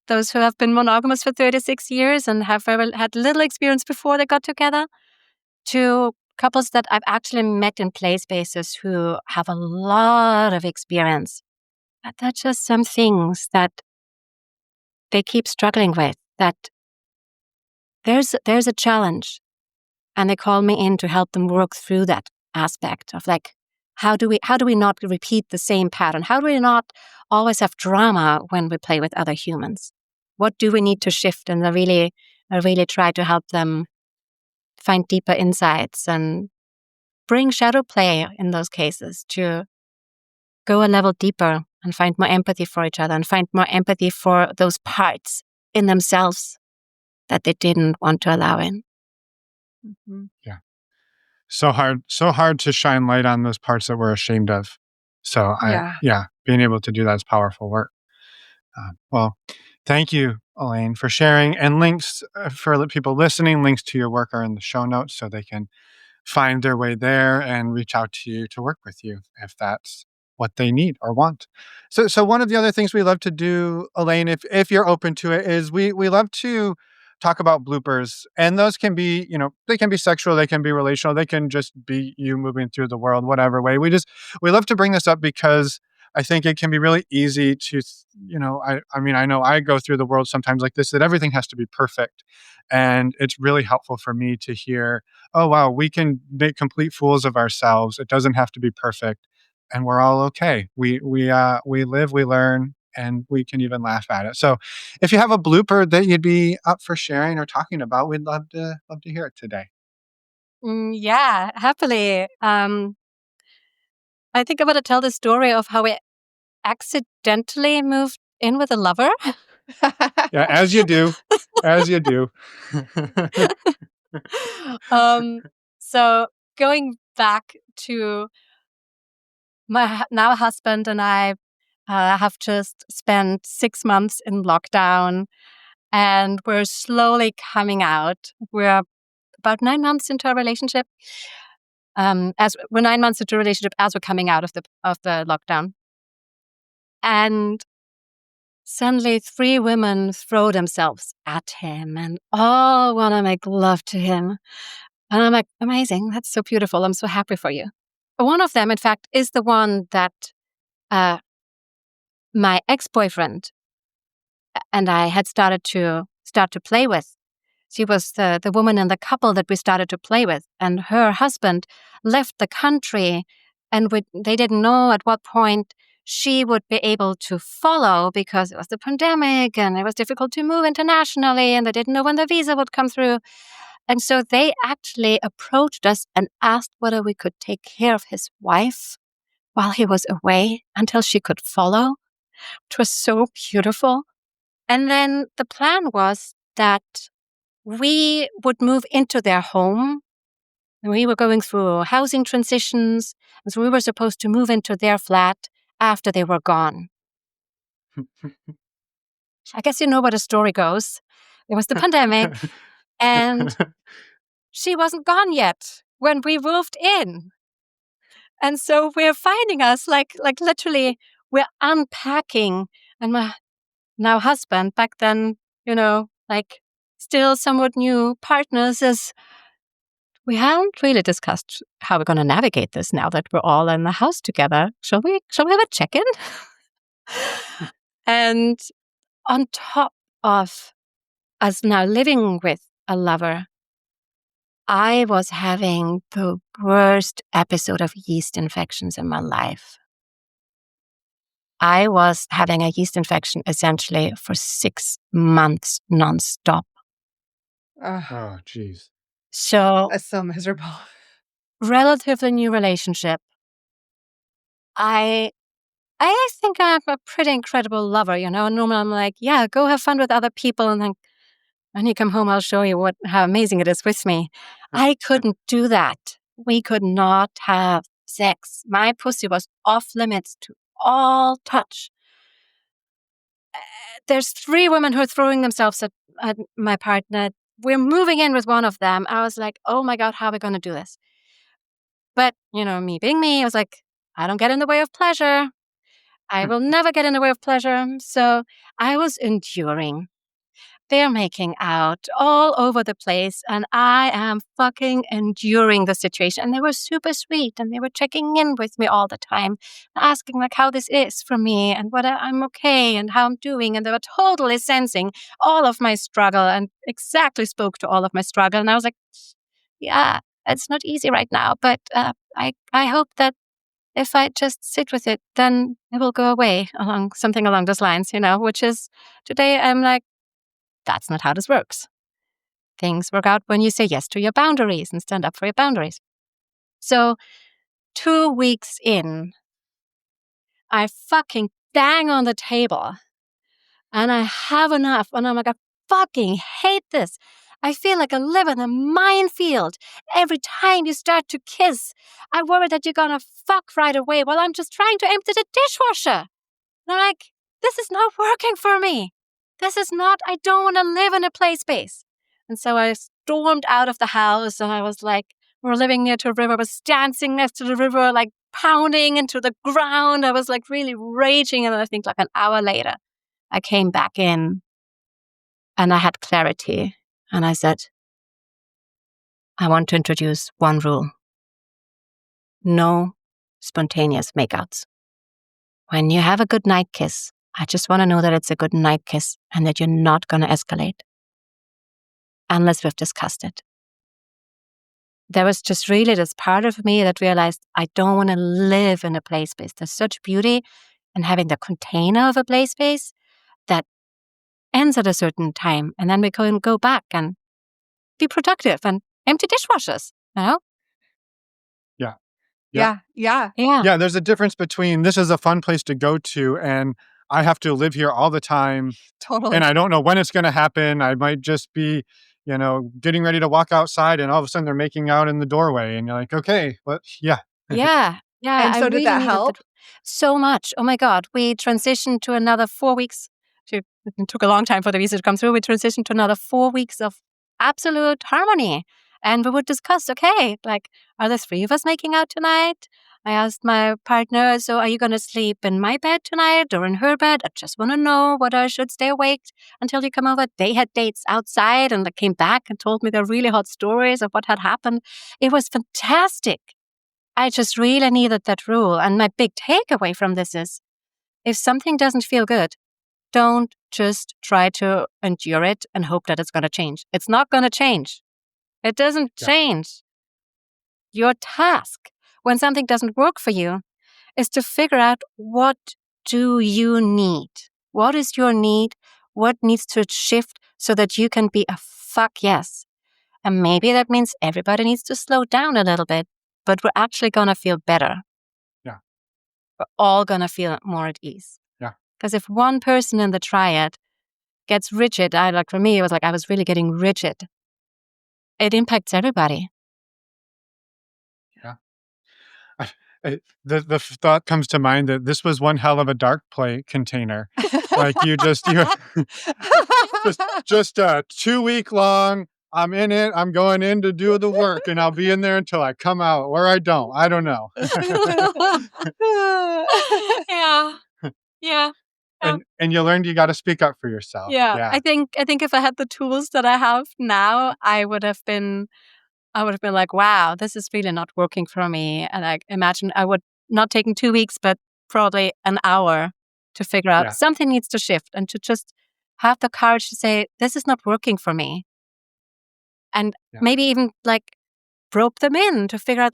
those who have been monogamous for 36 years and have had little experience before they got together, to couples that I've actually met in play spaces who have a lot of experience. But that's just some things that they keep struggling with, that there's a challenge, and they call me in to help them work through that aspect of, like, how do we not repeat the same pattern? How do we not always have drama when we play with other humans? What do we need to shift? And I really try to help them find deeper insights and bring shadow play in those cases to go a level deeper and find more empathy for each other and find more empathy for those parts in themselves that they didn't want to allow in. Mm-hmm. Yeah. So hard to shine light on those parts that we're ashamed of. So being able to do that is powerful work. Well, thank you, Elaine, for sharing. And links for people listening, links to your work are in the show notes, so they can find their way there and reach out to you to work with you if that's what they need or want. So one of the other things we love to do, Elaine, if you're open to it, is we love to talk about bloopers. And those can be, they can be sexual, they can be relational, they can just be you moving through the world, whatever way. We love to bring this up because I think it can be really easy to, I know I go through the world sometimes like this, that everything has to be perfect. And it's really helpful for me to hear, oh, wow, we can make complete fools of ourselves. It doesn't have to be perfect. and we're all okay. We live, we learn, and we can even laugh at it. So if you have a blooper that you'd be up for sharing or talking about, we'd love to hear it today. Yeah, happily. I think I'm going to tell the story of how we accidentally moved in with a lover. Yeah, as you do. As you do. So going back to my now husband and I have just spent 6 months in lockdown, and we're slowly coming out. We're about 9 months into our relationship. As we're 9 months into a relationship as we're coming out of the lockdown, and suddenly 3 women throw themselves at him and all want to make love to him. And I'm like, amazing, that's so beautiful. I'm so happy for you. One of them, in fact, is the one that my ex-boyfriend and I had started to play with. She was the woman in the couple that we started to play with, and her husband left the country, and they didn't know at what point she would be able to follow because it was the pandemic and it was difficult to move internationally, and they didn't know when the visa would come through. And so they actually approached us and asked whether we could take care of his wife while he was away until she could follow. It was so beautiful. And then the plan was that we would move into their home. We were going through housing transitions, and so we were supposed to move into their flat after they were gone. I guess you know where the story goes. It was the pandemic, and she wasn't gone yet when we moved in. And so we're finding us like literally we're unpacking, and my now husband, back then, like still somewhat new partners, is we haven't really discussed how we're going to navigate this now that we're all in the house together. Shall we have a check-in? And on top of us now living with a lover, I was having the worst episode of yeast infections in my life. I was having a yeast infection essentially for 6 months nonstop. Oh, geez. So, That's so miserable. relatively new relationship. I think I'm a pretty incredible lover, Normally I'm like, yeah, go have fun with other people, and then when you come home, I'll show you how amazing it is with me. I couldn't do that. We could not have sex. My pussy was off limits to all touch. There's 3 women who are throwing themselves at my partner. We're moving in with one of them. I was like, oh my God, how are we going to do this? But, me being me, I was like, I don't get in the way of pleasure. I will never get in the way of pleasure. So I was enduring. They're making out all over the place, and I am fucking enduring the situation. And they were super sweet, and they were checking in with me all the time, asking like how this is for me and whether I'm okay and how I'm doing. And they were totally sensing all of my struggle and exactly spoke to all of my struggle. And I was like, yeah, it's not easy right now, but I hope that if I just sit with it, then it will go away something along those lines, which is today I'm like, that's not how this works. Things work out when you say yes to your boundaries and stand up for your boundaries. So 2 weeks in, I fucking bang on the table and I have enough. And I'm like, I fucking hate this. I feel like I live in a minefield. Every time you start to kiss, I worry that you're gonna fuck right away while I'm just trying to empty the dishwasher. And I'm like, this is not working for me. I don't want to live in a play space. And so I stormed out of the house, and I was like, we're living near to a river, I was dancing next to the river, like pounding into the ground. I was like really raging. And I think like an hour later, I came back in and I had clarity. And I said, I want to introduce one rule. No spontaneous makeouts. When you have a good night kiss, I just want to know that it's a good night kiss and that you're not going to escalate unless we've discussed it. there was just really this part of me that realized I don't want to live in a play space. There's such beauty in having the container of a play space that ends at a certain time, and then we can go back and be productive and empty dishwashers, you know? Yeah. Yeah. Yeah. Yeah. Yeah, there's a difference between this is a fun place to go to and I have to live here all the time Totally. and I don't know when it's going to happen. I might just be, getting ready to walk outside and all of a sudden they're making out in the doorway and you're like, okay, well, yeah. Yeah. Yeah. And I so did really that needed help? that so much. Oh my God. We transitioned to another 4 weeks. It took a long time for the visa to come through. We transitioned to another 4 weeks of absolute harmony. And we would discuss, okay, like, are the three of us making out tonight? I asked my partner, so are you going to sleep in my bed tonight or in her bed? I just want to know whether I should stay awake until you come over. They had dates outside and they came back and told me their really hot stories of what had happened. It was fantastic. I just really needed that rule. And my big takeaway from this is, if something doesn't feel good, don't just try to endure it and hope that it's going to change. It's not going to change. It doesn't Yeah. change. Your task, when something doesn't work for you, is to figure out, what do you need? What is your need? What needs to shift so that you can be a fuck yes? And maybe that means everybody needs to slow down a little bit, but we're actually going to feel better. Yeah. We're all going to feel more at ease. Yeah. Because if one person in the triad gets rigid, for me, it was like I was really getting rigid. It impacts everybody. Yeah. The thought comes to mind that this was one hell of a dark play container. Like you just 2 week long. I'm in it. I'm going in to do the work and I'll be in there until I come out or I don't. I don't know. Yeah. Yeah. And you learned you got to speak up for yourself. Yeah. I think if I had the tools that I have now, I would have been like, wow, this is really not working for me. And I imagine I would not taking 2 weeks, but probably an hour to figure out something needs to shift and to just have the courage to say, this is not working for me. And maybe even rope them in to figure out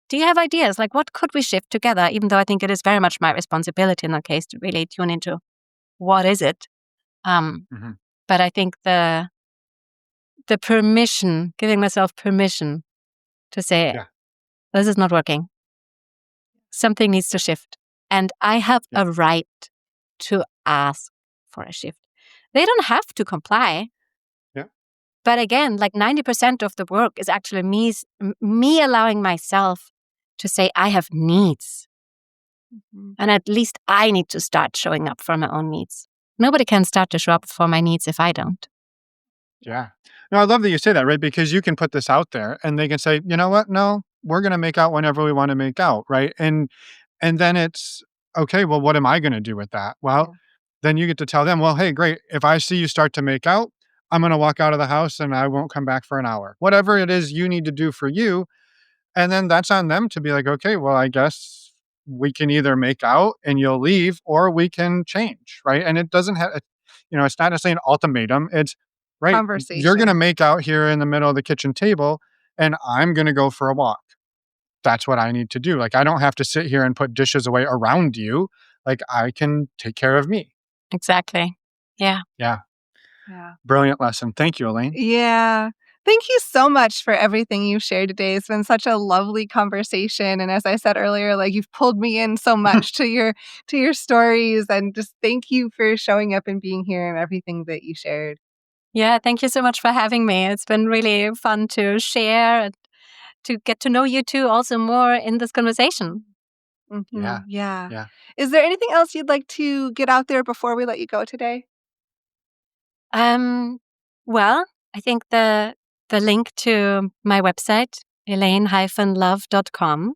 do you have ideas? Like, what could we shift together? Even though I think it is very much my responsibility in that case to really tune into what is it. But I think the permission, giving myself permission to say, this is not working. Something needs to shift. And I have a right to ask for a shift. They don't have to comply. But again, 90% of the work is actually me allowing myself to say I have needs. And at least I need to start showing up for my own needs. Nobody can start to show up for my needs if I don't. Yeah. No, I love that you say that, right? Because you can put this out there and they can say, you know what? No, we're going to make out whenever we want to make out, right? And then it's, okay, well, what am I going to do with that? Well, then you get to tell them, well, hey, great. If I see you start to make out, I'm going to walk out of the house and I won't come back for an hour. Whatever it is you need to do for you. And then that's on them to be like, okay, well, I guess we can either make out and you'll leave or we can change, right? And it doesn't have, it's not necessarily an ultimatum. It's, right, conversation. you're going to make out here in the middle of the kitchen table and I'm going to go for a walk. That's what I need to do. I don't have to sit here and put dishes away around you. I can take care of me. Exactly. Yeah. Yeah. Brilliant lesson. Thank you, Elaine. Yeah. Thank you so much for everything you've shared today. It's been such a lovely conversation. And as I said earlier, you've pulled me in so much to your stories, and just thank you for showing up and being here and everything that you shared. Yeah. Thank you so much for having me. It's been really fun to share and to get to know you two also more in this conversation. Yeah. Is there anything else you'd like to get out there before we let you go today? Well, I think the link to my website, elaine-love.com,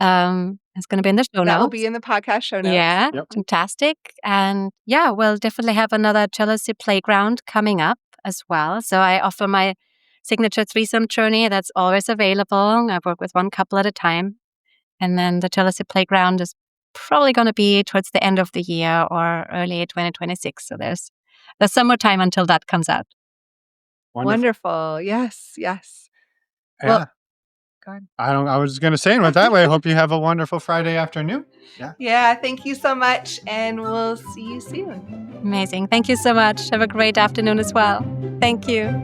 is going to be in the show notes. That will be in the podcast show notes. Yeah, fantastic. And we'll definitely have another Jealousy Playground coming up as well. So I offer my signature threesome journey that's always available. I work with one couple at a time. And then the Jealousy Playground is probably going to be towards the end of the year or early 2026. So there's some more time until that comes out. Wonderful. Yes. Yeah. I was going to say it that way. I hope you have a wonderful Friday afternoon. Yeah, thank you so much, and we'll see you soon. Amazing. Thank you so much. Have a great afternoon as well. Thank you.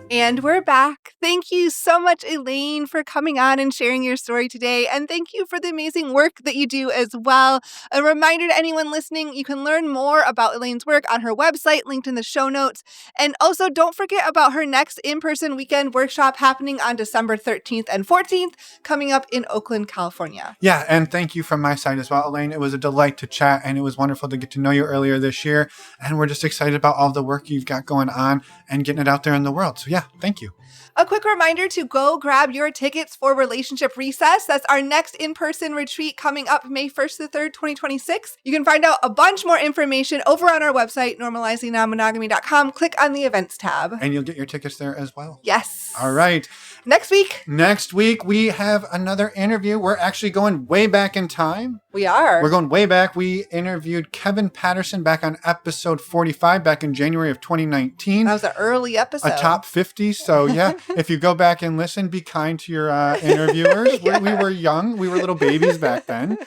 And we're back. Thank you so much, Elaine, for coming on and sharing your story today. And thank you for the amazing work that you do as well. A reminder to anyone listening, you can learn more about Elaine's work on her website, linked in the show notes. And also, don't forget about her next in-person weekend workshop happening on December 13th and 14th, coming up in Oakland, California. Yeah, and thank you from my side as well, Elaine. It was a delight to chat, and it was wonderful to get to know you earlier this year. And we're just excited about all the work you've got going on and getting it out there in the world. So yeah, thank you. A quick reminder to go grab your tickets for Relationship Recess. That's our next in-person retreat coming up May 1st to 3rd, 2026. You can find out a bunch more information over on our website, normalizingnonmonogamy.com. Click on the events tab. And you'll get your tickets there as well. Yes. All right. Next week, we have another interview. We're actually going way back in time. We are. We're going way back. We interviewed Kevin Patterson back on episode 45 back in January of 2019. That was an early episode. A top 50. So yeah, if you go back and listen, be kind to your interviewers. Yeah. We were young. We were little babies back then.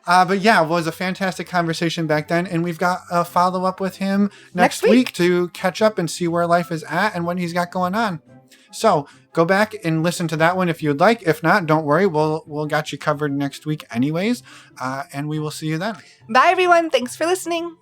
But yeah, it was a fantastic conversation back then. And we've got a follow-up with him next week to catch up and see where life is at and what he's got going on. So go back and listen to that one if you'd like. If not, don't worry. We'll got you covered next week anyways. And we will see you then. Bye, everyone. Thanks for listening.